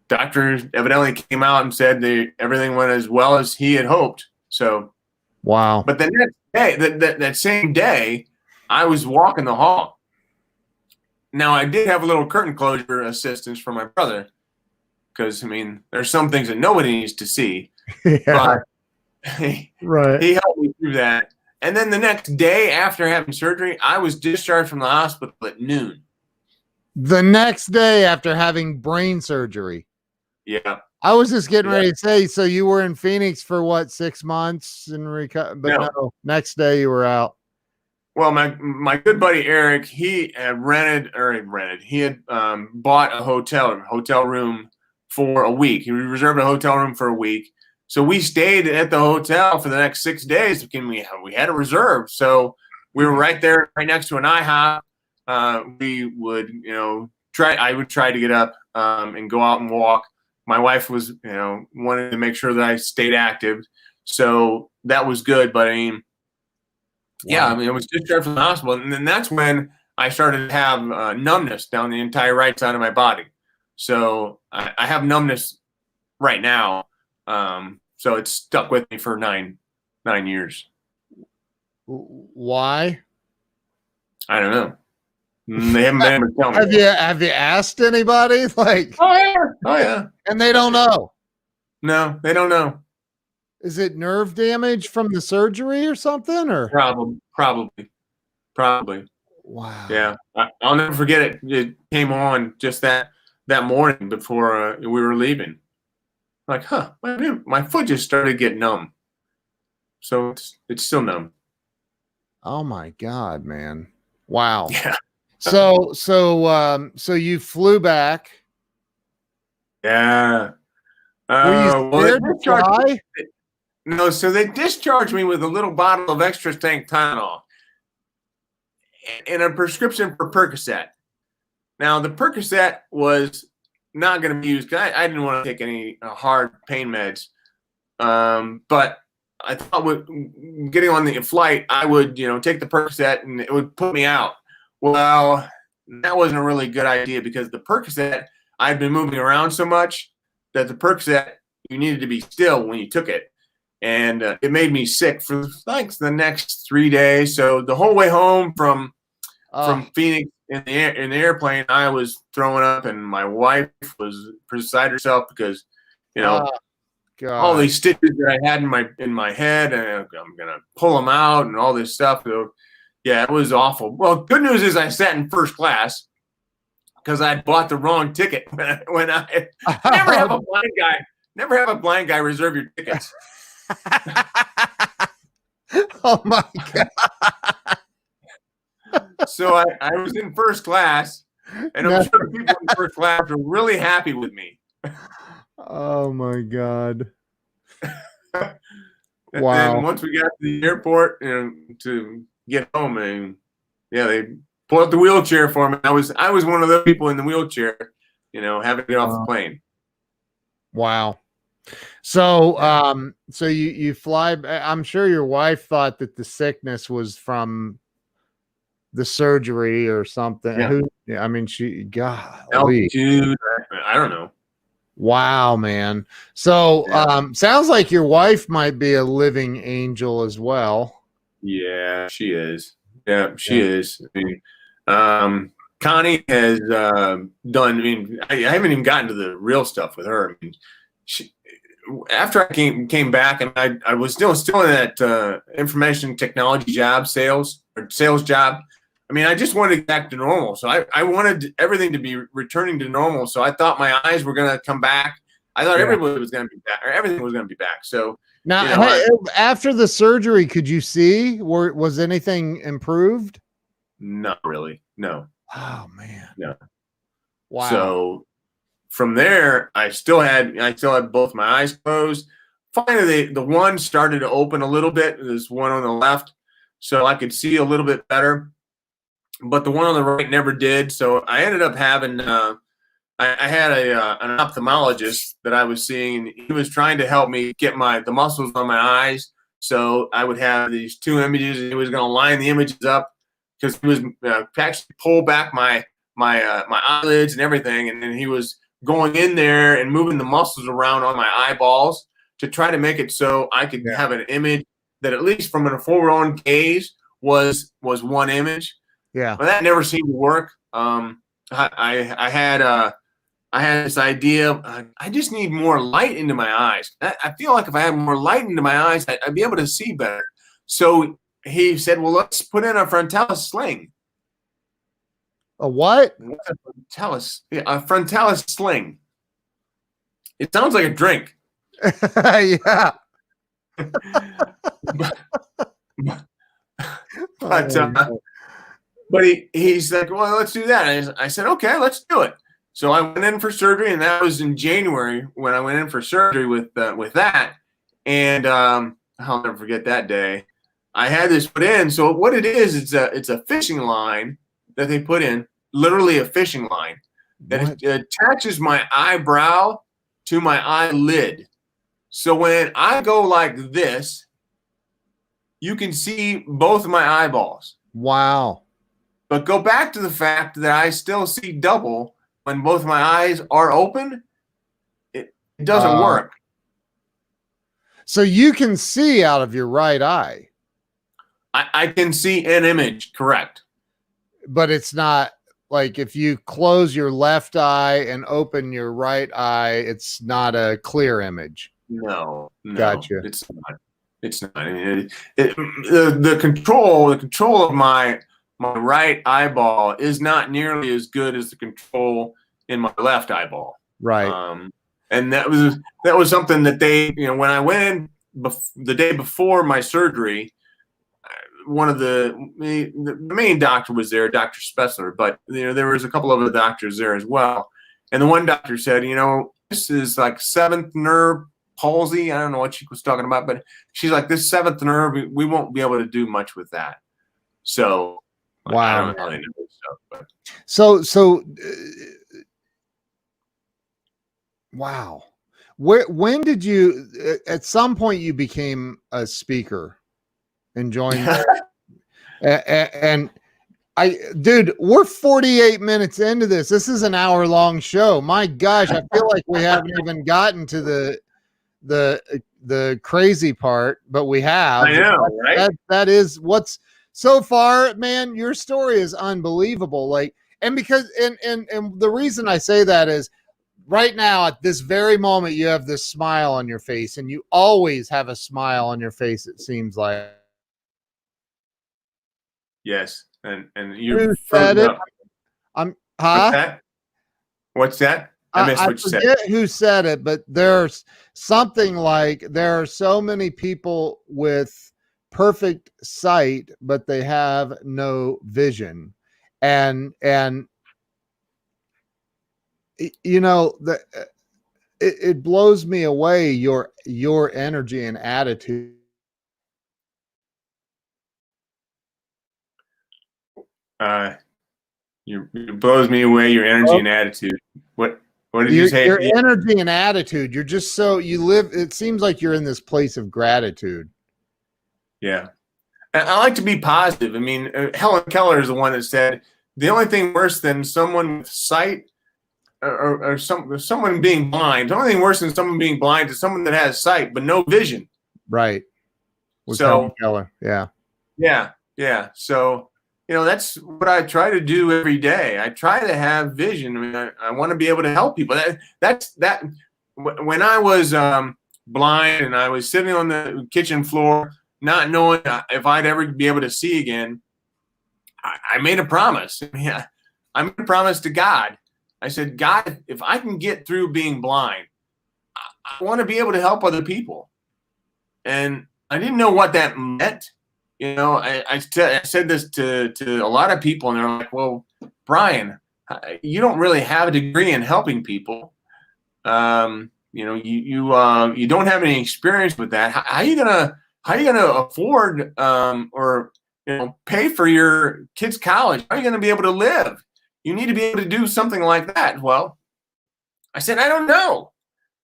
doctors evidently came out and said everything went as well as he had hoped. So wow. But the next day, that same day, I was walking the hall. Now I did have a little curtain closure assistance from my brother, because there's some things that nobody needs to see. Yeah. But right. he helped me through that. And then the next day after having surgery, I was discharged from the hospital at noon. The next day after having brain surgery. Yeah. I was just getting ready to say, so you were in Phoenix for what, 6 months and but no, next day you were out. Well, my good buddy Eric, he had he had bought a hotel room for a week. He reserved a hotel room for a week. So we stayed at the hotel for the next 6 days. We had a reserve. So we were right there, right next to an IHOP. We would, I would try to get up and go out and walk. My wife was, wanted to make sure that I stayed active. So that was good. But yeah, it was discharged from the hospital. And then that's when I started to have numbness down the entire right side of my body. So I have numbness right now. So it's stuck with me for nine years. Why? I don't know. They haven't been able to tell me. Have you asked anybody? Like, oh yeah. And they don't know. No, they don't know. Is it nerve damage from the surgery or something? Or probably. Wow. Yeah, I'll never forget it. It came on just that morning before we were leaving. Like, my foot just started getting numb. So it's still numb. Oh my God, man. Wow. Yeah. So you flew back. Yeah. Were you scared to fly? No, so they discharged me with a little bottle of extra strength Tylenol and a prescription for Percocet. Now, the Percocet was not going to be used because I didn't want to take any hard pain meds. But I thought with getting on the flight, I would, take the Percocet and it would put me out. Well, that wasn't a really good idea because the Percocet, I'd been moving around so much that the Percocet, you needed to be still when you took it. And it made me sick for like the next 3 days. So the whole way home from Phoenix in the airplane, I was throwing up, and my wife was beside herself because, all these stitches that I had in my head, and I'm gonna pull them out, and all this stuff. So, yeah, it was awful. Well, good news is I sat in first class because I bought the wrong ticket when I never have a blind guy reserve your tickets. Oh my God. So I was in first class, and I'm sure the people in first class were really happy with me. Oh my God. And then once we got to the airport to get home, and they pulled up the wheelchair for me. I was one of those people in the wheelchair, having to get off the plane. Wow. So so you fly. I'm sure your wife thought that the sickness was from the surgery or something. Yeah. I mean, God, altitude. I don't know. Wow, man. So sounds like your wife might be a living angel as well. Yeah, she is. Yeah, she is. I mean, Connie has done. I haven't even gotten to the real stuff with her. I mean, after I came back, and I was still in that information technology job, sales job. I mean, I just wanted to get back to normal. So I wanted everything to be returning to normal. So I thought my eyes were going to come back. I thought everybody was going to be back, or everything was going to be back. So now, after the surgery, could you see? Was anything improved? Not really. No. Oh man. No. Wow. So from there, I still had both my eyes closed. Finally, the one started to open a little bit. There's one on the left, so I could see a little bit better. But the one on the right never did. So I ended up having I had an ophthalmologist that I was seeing, and he was trying to help me get the muscles on my eyes. So I would have these two images, and he was going to line the images up because he was actually pull back my eyelids and everything, and then he was going in there and moving the muscles around on my eyeballs to try to make it so I could have an image that, at least from a forward gaze, was one image. Yeah, but that never seemed to work. I had this idea. I just need more light into my eyes. I feel like if I had more light into my eyes, I'd be able to see better. So he said, "Well, let's put in a frontalis sling." A what? A frontalis, a frontalis sling. It sounds like a drink. Yeah. But he's like, "Well, let's do that." And I said, "Okay, let's do it." So I went in for surgery, and that was in January when I went in for surgery with that. And I'll never forget that day. I had this put in. So what it is, it's a fishing line that they put in, literally a fishing line that attaches my eyebrow to my eyelid. So when I go like this, you can see both of my eyeballs. Wow. But go back to the fact that I still see double when both my eyes are open. It doesn't work. So you can see out of your right eye. I can see an image, correct. But it's not like if you close your left eye and open your right eye, it's not a clear image. No. Gotcha. It's not. It's not. I mean, the control of my right eyeball is not nearly as good as the control in my left eyeball. Right. And that was something that they, when I went in the day before my surgery, one of the main doctor was there, Dr. Spetzler, but there was a couple of other doctors there as well. And the one doctor said, this is like seventh nerve palsy. I don't know what she was talking about, but she's like, this seventh nerve, we won't be able to do much with that. So wow. I don't really know this stuff, but. So wow. When did you, at some point you became a speaker and joined and dude, we're 48 minutes into this. This is an hour-long show. My gosh, I feel like we haven't even gotten to the crazy part, but we have. I know, right? That is what's so far, man, your story is unbelievable. Like, and because and the reason I say that is right now at this very moment you have this smile on your face, and you always have a smile on your face, it seems like. Yes. And you said it. What's that? I missed what you said. I forget who said it, but there's something like there are so many people with perfect sight, but they have no vision. And it blows me away, your energy and attitude. It blows me away, your energy and attitude. What did you say? Your energy and attitude. You're just it seems like you're in this place of gratitude. Yeah. And I like to be positive. I mean, Helen Keller is the one that said the only thing worse than someone with sight or someone being blind, the only thing worse than someone being blind is someone that has sight but no vision. Right. With so Helen Keller. Yeah. Yeah. So, that's what I try to do every day. I try to have vision. I mean, I want to be able to help people. That's when I was blind and I was sitting on the kitchen floor, not knowing if I'd ever be able to see again, I made a promise. Yeah, I made a promise to God. I said, God, if I can get through being blind, I want to be able to help other people. And I didn't know what that meant. You know, I said this to a lot of people, and they're like, well, Brian, you don't really have a degree in helping people. You know, you don't have any experience with that. How are you gonna afford or pay for your kids' college? How are you gonna be able to live? You need to be able to do something like that. Well, I said, I don't know,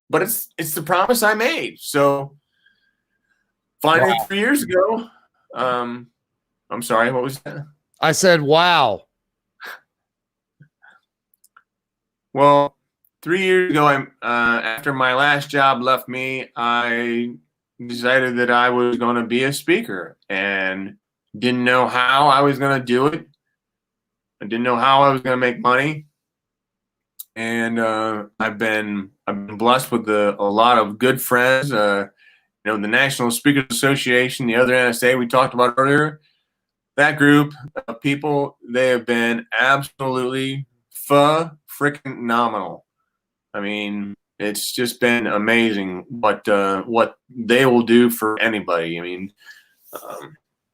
but it's the promise I made. So finally, Wow. 3 years ago, I'm sorry, what was that? I said, wow. Well, 3 years ago, after my last job left me, I decided that I was going to be a speaker and didn't know how I was going to do it. I didn't know how I was going to make money. And I've been blessed with a lot of good friends. The National Speakers Association, the other NSA we talked about earlier, that group of people, they have been absolutely freaking nominal. I mean, it's just been amazing what they will do for anybody. I mean,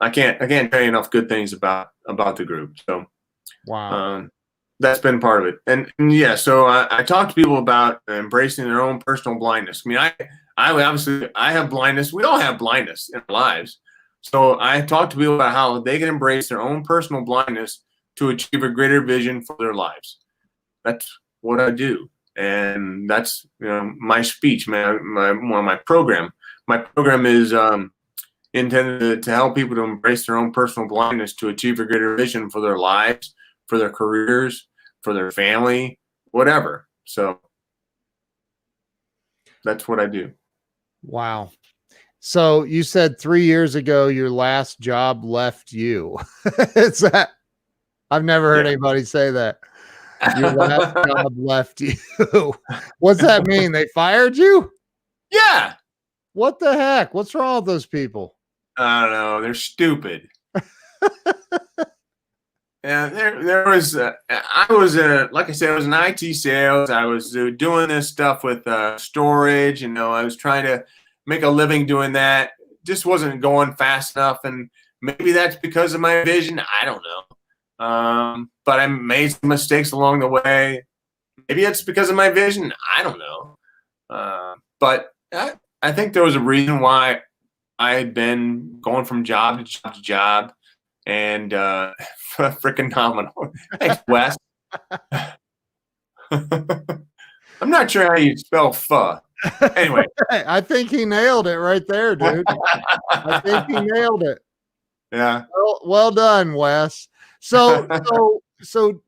I can't tell you enough good things about the group. So, wow, that's been part of it. And yeah, so I talk to people about embracing their own personal blindness. I mean, I obviously have blindness. We all have blindness in our lives. So I talk to people about how they can embrace their own personal blindness to achieve a greater vision for their lives. That's what I do. And that's my speech, my program. My program is intended to help people to embrace their own personal blindness to achieve a greater vision for their lives, for their careers, for their family, whatever. So that's what I do. wow. So you said 3 years ago your last job left you. It's that I've never heard anybody say that. Your last job left you. What's that mean? They fired you? Yeah. What the heck? What's wrong with those people? I don't know. They're stupid. And there was, I was, like I said, I was in IT sales. I was doing this stuff with storage. I was trying to make a living doing that. Just wasn't going fast enough. And maybe that's because of my vision. I don't know. But I made some mistakes along the way. Maybe it's because of my vision. I don't know. But I think there was a reason why I had been going from job to job to job. And freaking nominal. Thanks, Wes. I'm not sure how you spell pho. Anyway. I think he nailed it right there, dude. I think he nailed it. Yeah. Well done, Wes. So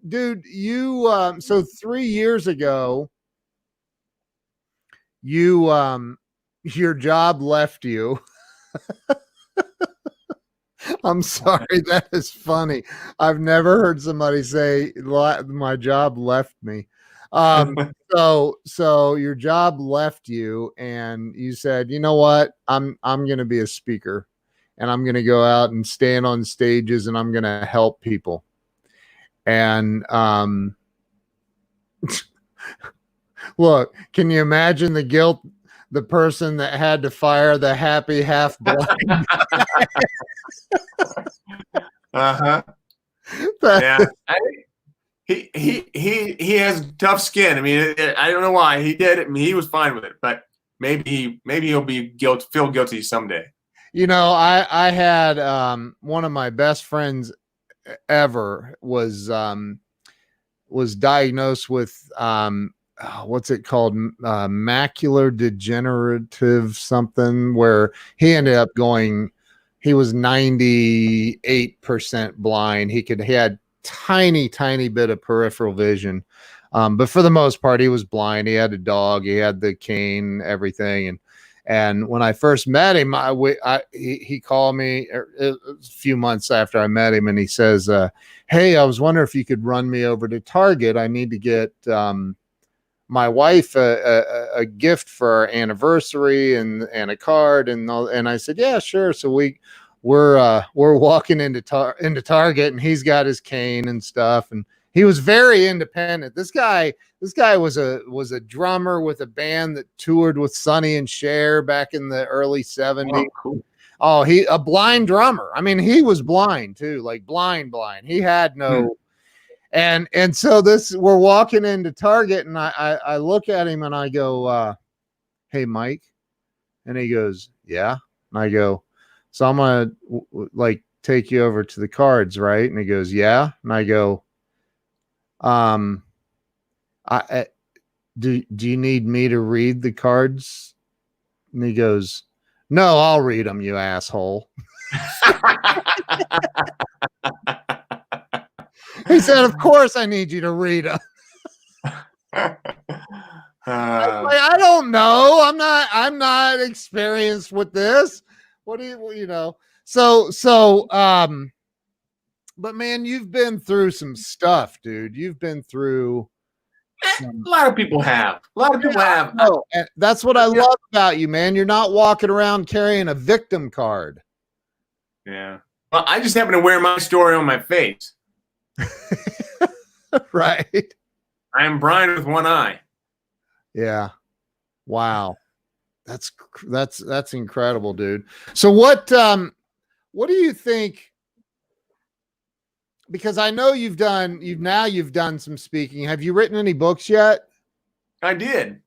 dude, you so 3 years ago, you your job left you. I'm sorry, that is funny. I've never heard somebody say my job left me. So your job left you, and you said, you know what? I'm going to be a speaker, and I'm going to go out and stand on stages, and I'm going to help people. And look, can you imagine the guilt? The person that had to fire the happy half blind. Uh-huh. Yeah. He has tough skin. I mean, I don't know why he did it. I mean, he was fine with it, but maybe he'll be feel guilty someday. I had one of my best friends ever was diagnosed with what's it called? Macular degenerative something, where he ended up he was 98% blind. He had tiny bit of peripheral vision. But for the most part, he was blind. He had a dog, he had the cane, everything. And when I first met him, he called me a few months after I met him, and he says, hey, I was wondering if you could run me over to Target. I need to get my wife a gift for our anniversary and a card and all, and I said, yeah, sure. So we're walking into Target, and he's got his cane and stuff, and he was very independent. This guy was a drummer with a band that toured with Sonny and Cher back in the early 70s. Oh, cool. Oh, he a blind drummer. I mean, he was blind too, like blind. He had no. And so we're walking into Target, and I look at him and I go, hey, Mike. And he goes, yeah. And I go, so I'm gonna like take you over to the cards, right? And he goes, yeah. And I go, do you need me to read the cards? And he goes, no, I'll read them, you asshole. He said, of course I need you to read them. I don't know. I'm not experienced with this. What do you know? So, but man, you've been through some stuff, dude. You've been through. A lot of people have. No, and that's what I love about you, man. You're not walking around carrying a victim card. Yeah. Well, I just happen to wear my story on my face. Right. I am Brian with one eye. Yeah. Wow. That's incredible, dude. So what do you think? Because I know you've done some speaking. Have you written any books yet? I did.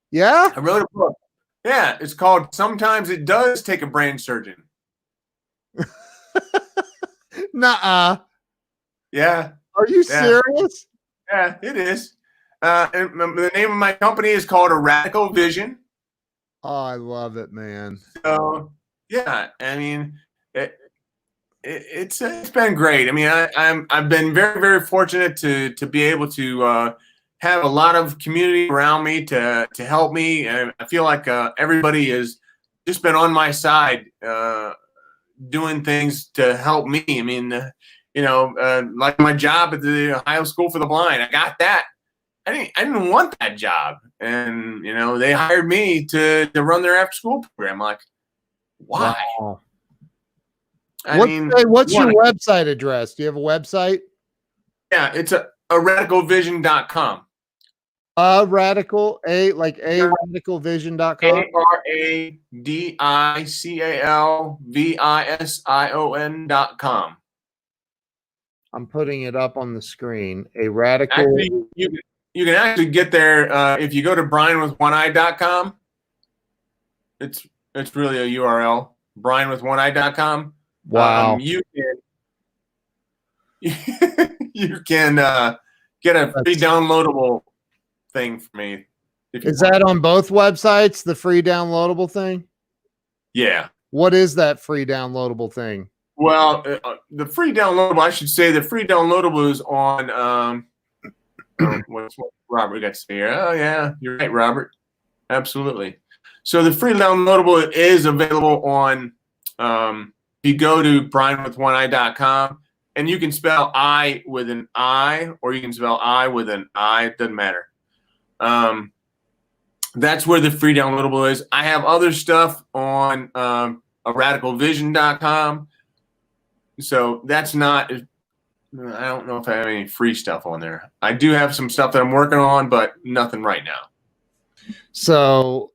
Yeah? I wrote a book. Yeah, it's called Sometimes It Does Take a Brain Surgeon. Nuh-uh. Yeah. Are you serious? Yeah, it is. And the name of my company is called A Radical Vision. Oh, I love it, man. So, yeah, I mean, it's been great. I mean, I've been very, very fortunate to be able to have a lot of community around me to help me, and I feel like everybody has just been on my side, doing things to help me. I mean, like my job at the Ohio School for the Blind, I got that. I didn't want that job, and they hired me to run their after school program. Like, why? Wow. What's your website address? Do you have a website? Yeah, it's a radicalvision.com. Radicalvision.com. ARADICALVISION.com. I'm putting it up on the screen. A radical. Actually, you can actually get there if you go to brianwithoneye.com. It's really a URL. brianwithoneye.com. Wow. You can get a free downloadable thing for me. Is that on both websites, the free downloadable thing? Yeah. What is that free downloadable thing? Well, the free downloadable, I should say the free downloadable is on what's what Robert got to say here. Oh, yeah, you're right, Robert. Absolutely. So the free downloadable is available on you go to brianwithoneye.com, and you can spell I with an I, or you can spell I with an I. It doesn't matter. That's where the free downloadable is. I have other stuff on radicalvision.com. So that's not, I don't know if I have any free stuff on there. I do have some stuff that I'm working on, but nothing right now. So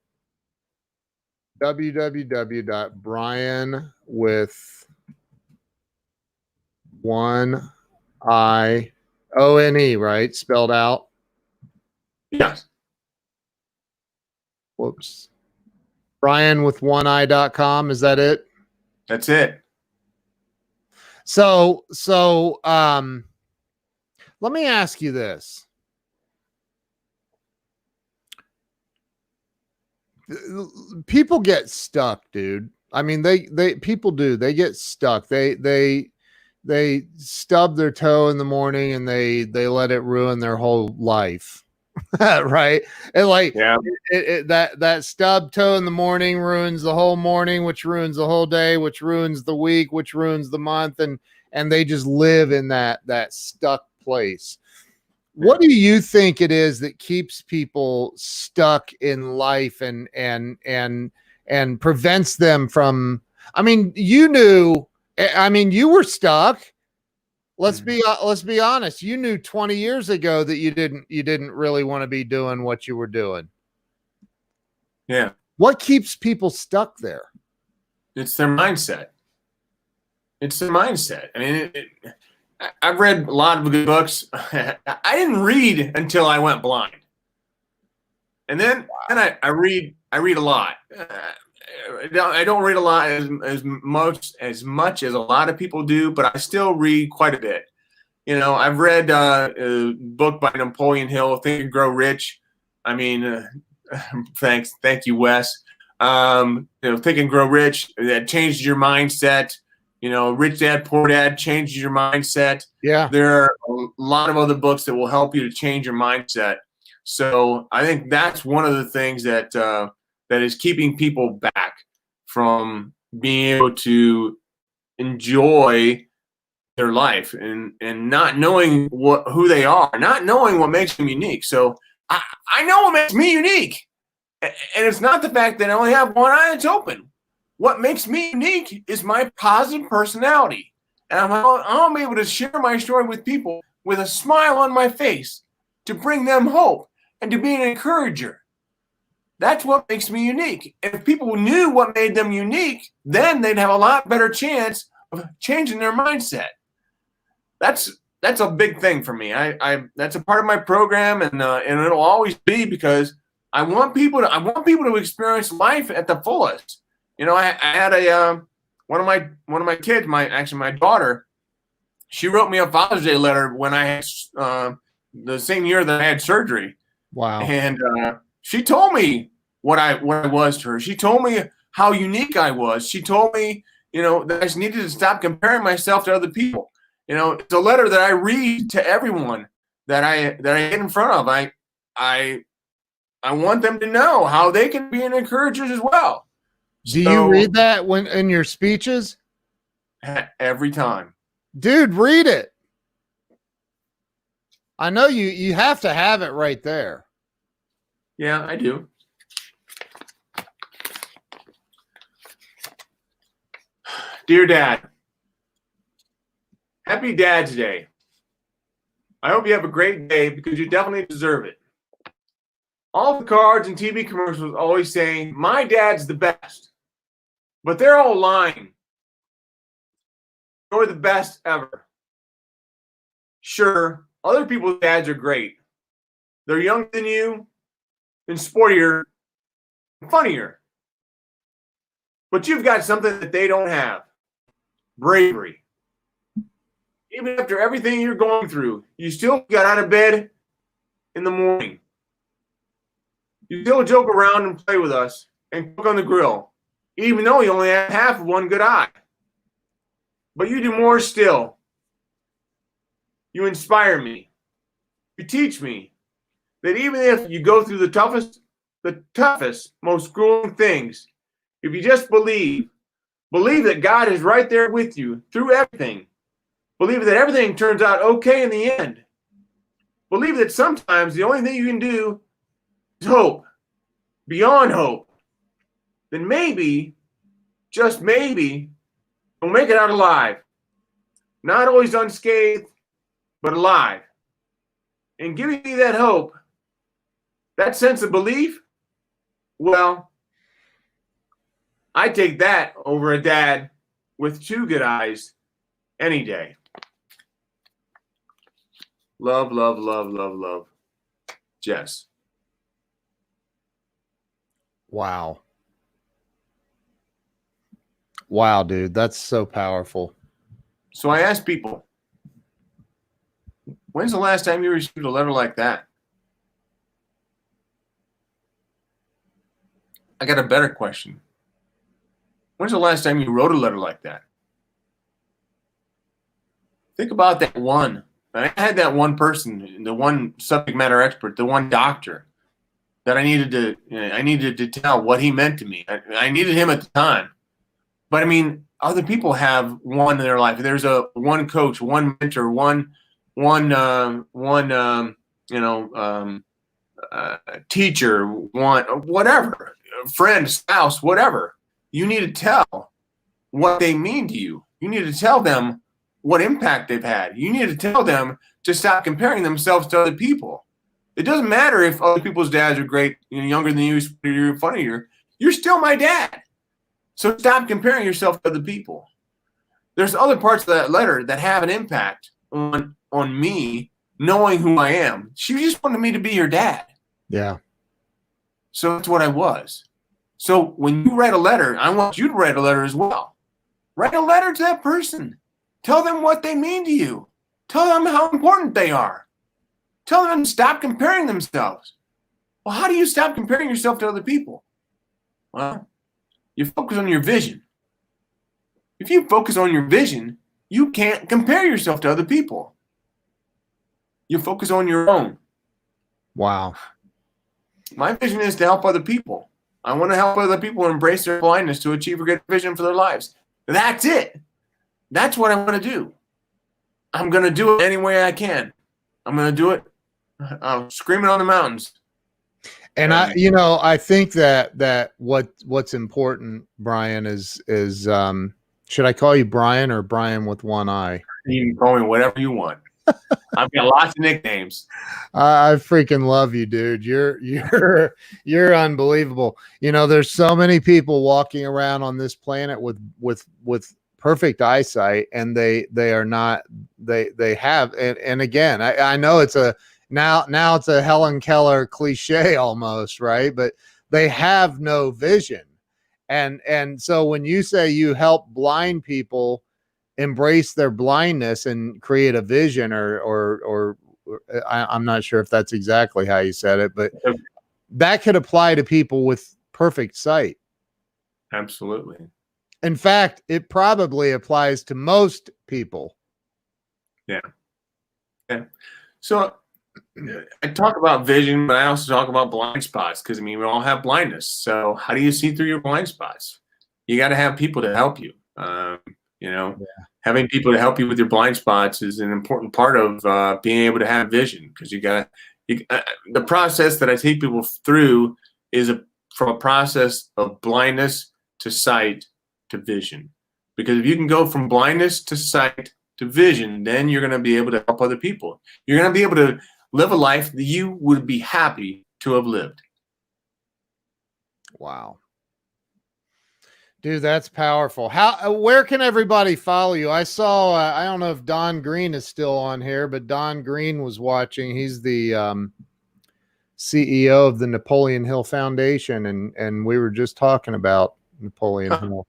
www.brianwithoneye, right? Spelled out. Yes. Whoops. brianwithoneye.com. Is that it? That's it. So let me ask you this. People get stuck, dude. I mean, people do. They get stuck. They stub their toe in the morning and they let it ruin their whole life. Right? And like, yeah, that stub toe in the morning ruins the whole morning, which ruins the whole day, which ruins the week, which ruins the month, and they just live in that stuck place. What do you think it is that keeps people stuck in life and prevents them from, I mean, you were stuck. Let's be honest. You knew 20 years ago that you didn't really want to be doing what you were doing. Yeah. What keeps people stuck there? It's their mindset. It's their mindset. I mean, I've read a lot of good books. I didn't read until I went blind, and then I read a lot. I don't read a lot as much as a lot of people do, but I still read quite a bit. You know, I've read a book by Napoleon Hill, Think and Grow Rich. I mean, thank you, Wes. You know, Think and Grow Rich, that changed your mindset. You know, Rich Dad, Poor Dad changes your mindset. Yeah. There are a lot of other books that will help you to change your mindset. So I think that's one of the things that that is keeping people back from being able to enjoy their life and not knowing who they are, not knowing what makes them unique. So I know what makes me unique. And it's not the fact that I only have one eye that's open. What makes me unique is my positive personality. And I'm able to share my story with people with a smile on my face to bring them hope and to be an encourager. That's what makes me unique. And if people knew what made them unique, then they'd have a lot better chance of changing their mindset. That's a big thing for me. That's a part of my program, and it'll always be, because I want people to experience life at the fullest. You know, I had one of my kids, my daughter, she wrote me a Father's Day letter when I had the same year that I had surgery. Wow. And she told me what I was to her. She told me how unique I was. She told me, you know, that I just needed to stop comparing myself to other people. You know, it's a letter that I read to everyone that I get in front of. I want them to know how they can be an encourager as well. Do you read that when in your speeches? Every time. Dude, read it. I know you have to have it right there. Yeah, I do. Dear Dad, happy Dad's Day. I hope you have a great day, because you definitely deserve it. All the cards and TV commercials always saying, my dad's the best. But they're all lying. You're the best ever. Sure, other people's dads are great. They're younger than you, and sportier, and funnier. But you've got something that they don't have. Bravery. Even after everything you're going through, you still got out of bed in the morning. You still joke around and play with us and cook on the grill, even though you only have half of one good eye. But you do more still. You inspire me. You teach me that even if you go through the toughest, most grueling things, if you just believe that God is right there with you through everything, believe that everything turns out okay in the end, believe that sometimes the only thing you can do is hope, beyond hope, then maybe, just maybe, you'll make it out alive. Not always unscathed, but alive. And giving me that hope, that sense of belief, well, I take that over a dad with two good eyes any day. Love, love, love, love, love. Jess. Wow. Wow, dude. That's so powerful. So I ask people, when's the last time you received a letter like that? I got a better question. When's the last time you wrote a letter like that? Think about that one. I had that one person, the one subject matter expert, the one doctor that I needed to tell what he meant to me. I needed him at the time. But I mean, other people have one in their life. There's one coach, one mentor, one teacher, whatever, friend, spouse, whatever. You need to tell what they mean to you. You need to tell them what impact they've had. You need to tell them to stop comparing themselves to other people. It doesn't matter if other people's dads are great, younger than you, you're funnier. You're still my dad. So stop comparing yourself to other people. There's other parts of that letter that have an impact on me knowing who I am. She just wanted me to be your dad. Yeah. So that's what I was. So when you write a letter, I want you to write a letter as well. Write a letter to that person. Tell them what they mean to you. Tell them how important they are. Tell them to stop comparing themselves. Well, how do you stop comparing yourself to other people? Well, you focus on your vision. If you focus on your vision, you can't compare yourself to other people. You focus on your own. Wow. My vision is to help other people. I want to help other people embrace their blindness to achieve a good vision for their lives. That's it. That's what I want to do. I'm going to do it any way I can. I'm going to do it screaming on the mountains. And I think that what's important, Brian, is should I call you Brian or Brian with one eye? You can call me whatever you want. I've got lots of nicknames. I freaking love you, dude. You're unbelievable. There's so many people walking around on this planet with perfect eyesight, and they are not. They have, and again, I know it's a now it's a Helen Keller cliche almost, right? But they have no vision, and so when you say you help blind people embrace their blindness and create a vision, or I'm not sure if that's exactly how you said it, but that could apply to people with perfect sight. Absolutely. In fact, it probably applies to most people. Yeah. So I talk about vision, but I also talk about blind spots because, we all have blindness. So how do you see through your blind spots? You got to have people to help you. Having people to help you with your blind spots is an important part of being able to have vision, because the process that I take people through is from a process of blindness to sight to vision. Because if you can go from blindness to sight to vision, then you're going to be able to help other people. You're going to be able to live a life that you would be happy to have lived. Wow. Dude, that's powerful. Where can everybody follow you? I saw, I don't know if Don Green is still on here, but Don Green was watching. He's the CEO of the Napoleon Hill Foundation, and we were just talking about Napoleon Hill.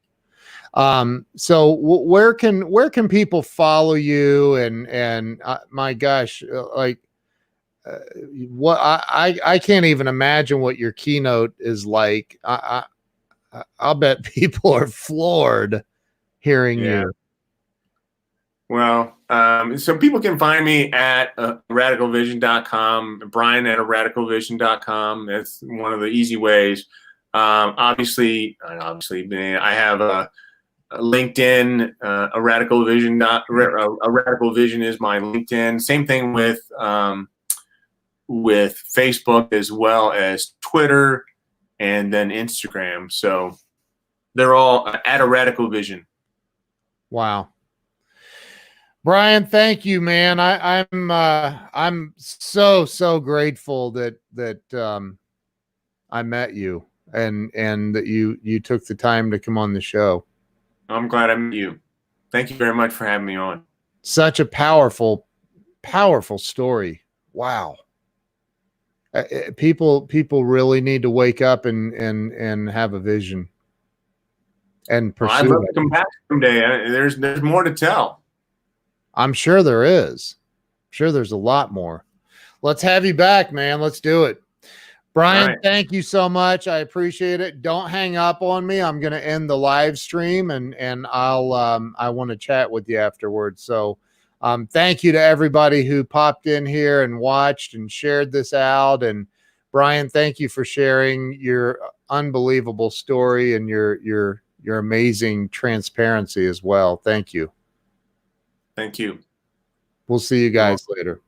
So where can people follow you? And my gosh, what I can't even imagine what your keynote is like. I'll bet people are floored hearing you. Well, so people can find me at radicalvision.com, Brian at radicalvision.com. That's one of the easy ways. Obviously, I have a LinkedIn, a Radical Vision. A Radical Vision is my LinkedIn. Same thing with Facebook, as well as Twitter, and then Instagram. So they're all at a Radical Vision. Wow. Brian, thank you, man. I'm so grateful that I met you and that you took the time to come on the show. I'm glad I met you. Thank you very much for having me on. Such a powerful story. Wow. People really need to wake up and have a vision and pursue. I'd love to come back someday. There's more to tell. I'm sure there is. I'm sure there's a lot more. Let's have you back, man. Let's do it. Brian, right. Thank you so much. I appreciate it. Don't hang up on me. I'm going to end the live stream, and I'll I want to chat with you afterwards. So thank you to everybody who popped in here and watched and shared this out. And Brian, thank you for sharing your unbelievable story and your amazing transparency as well. Thank you. Thank you. We'll see you guys later.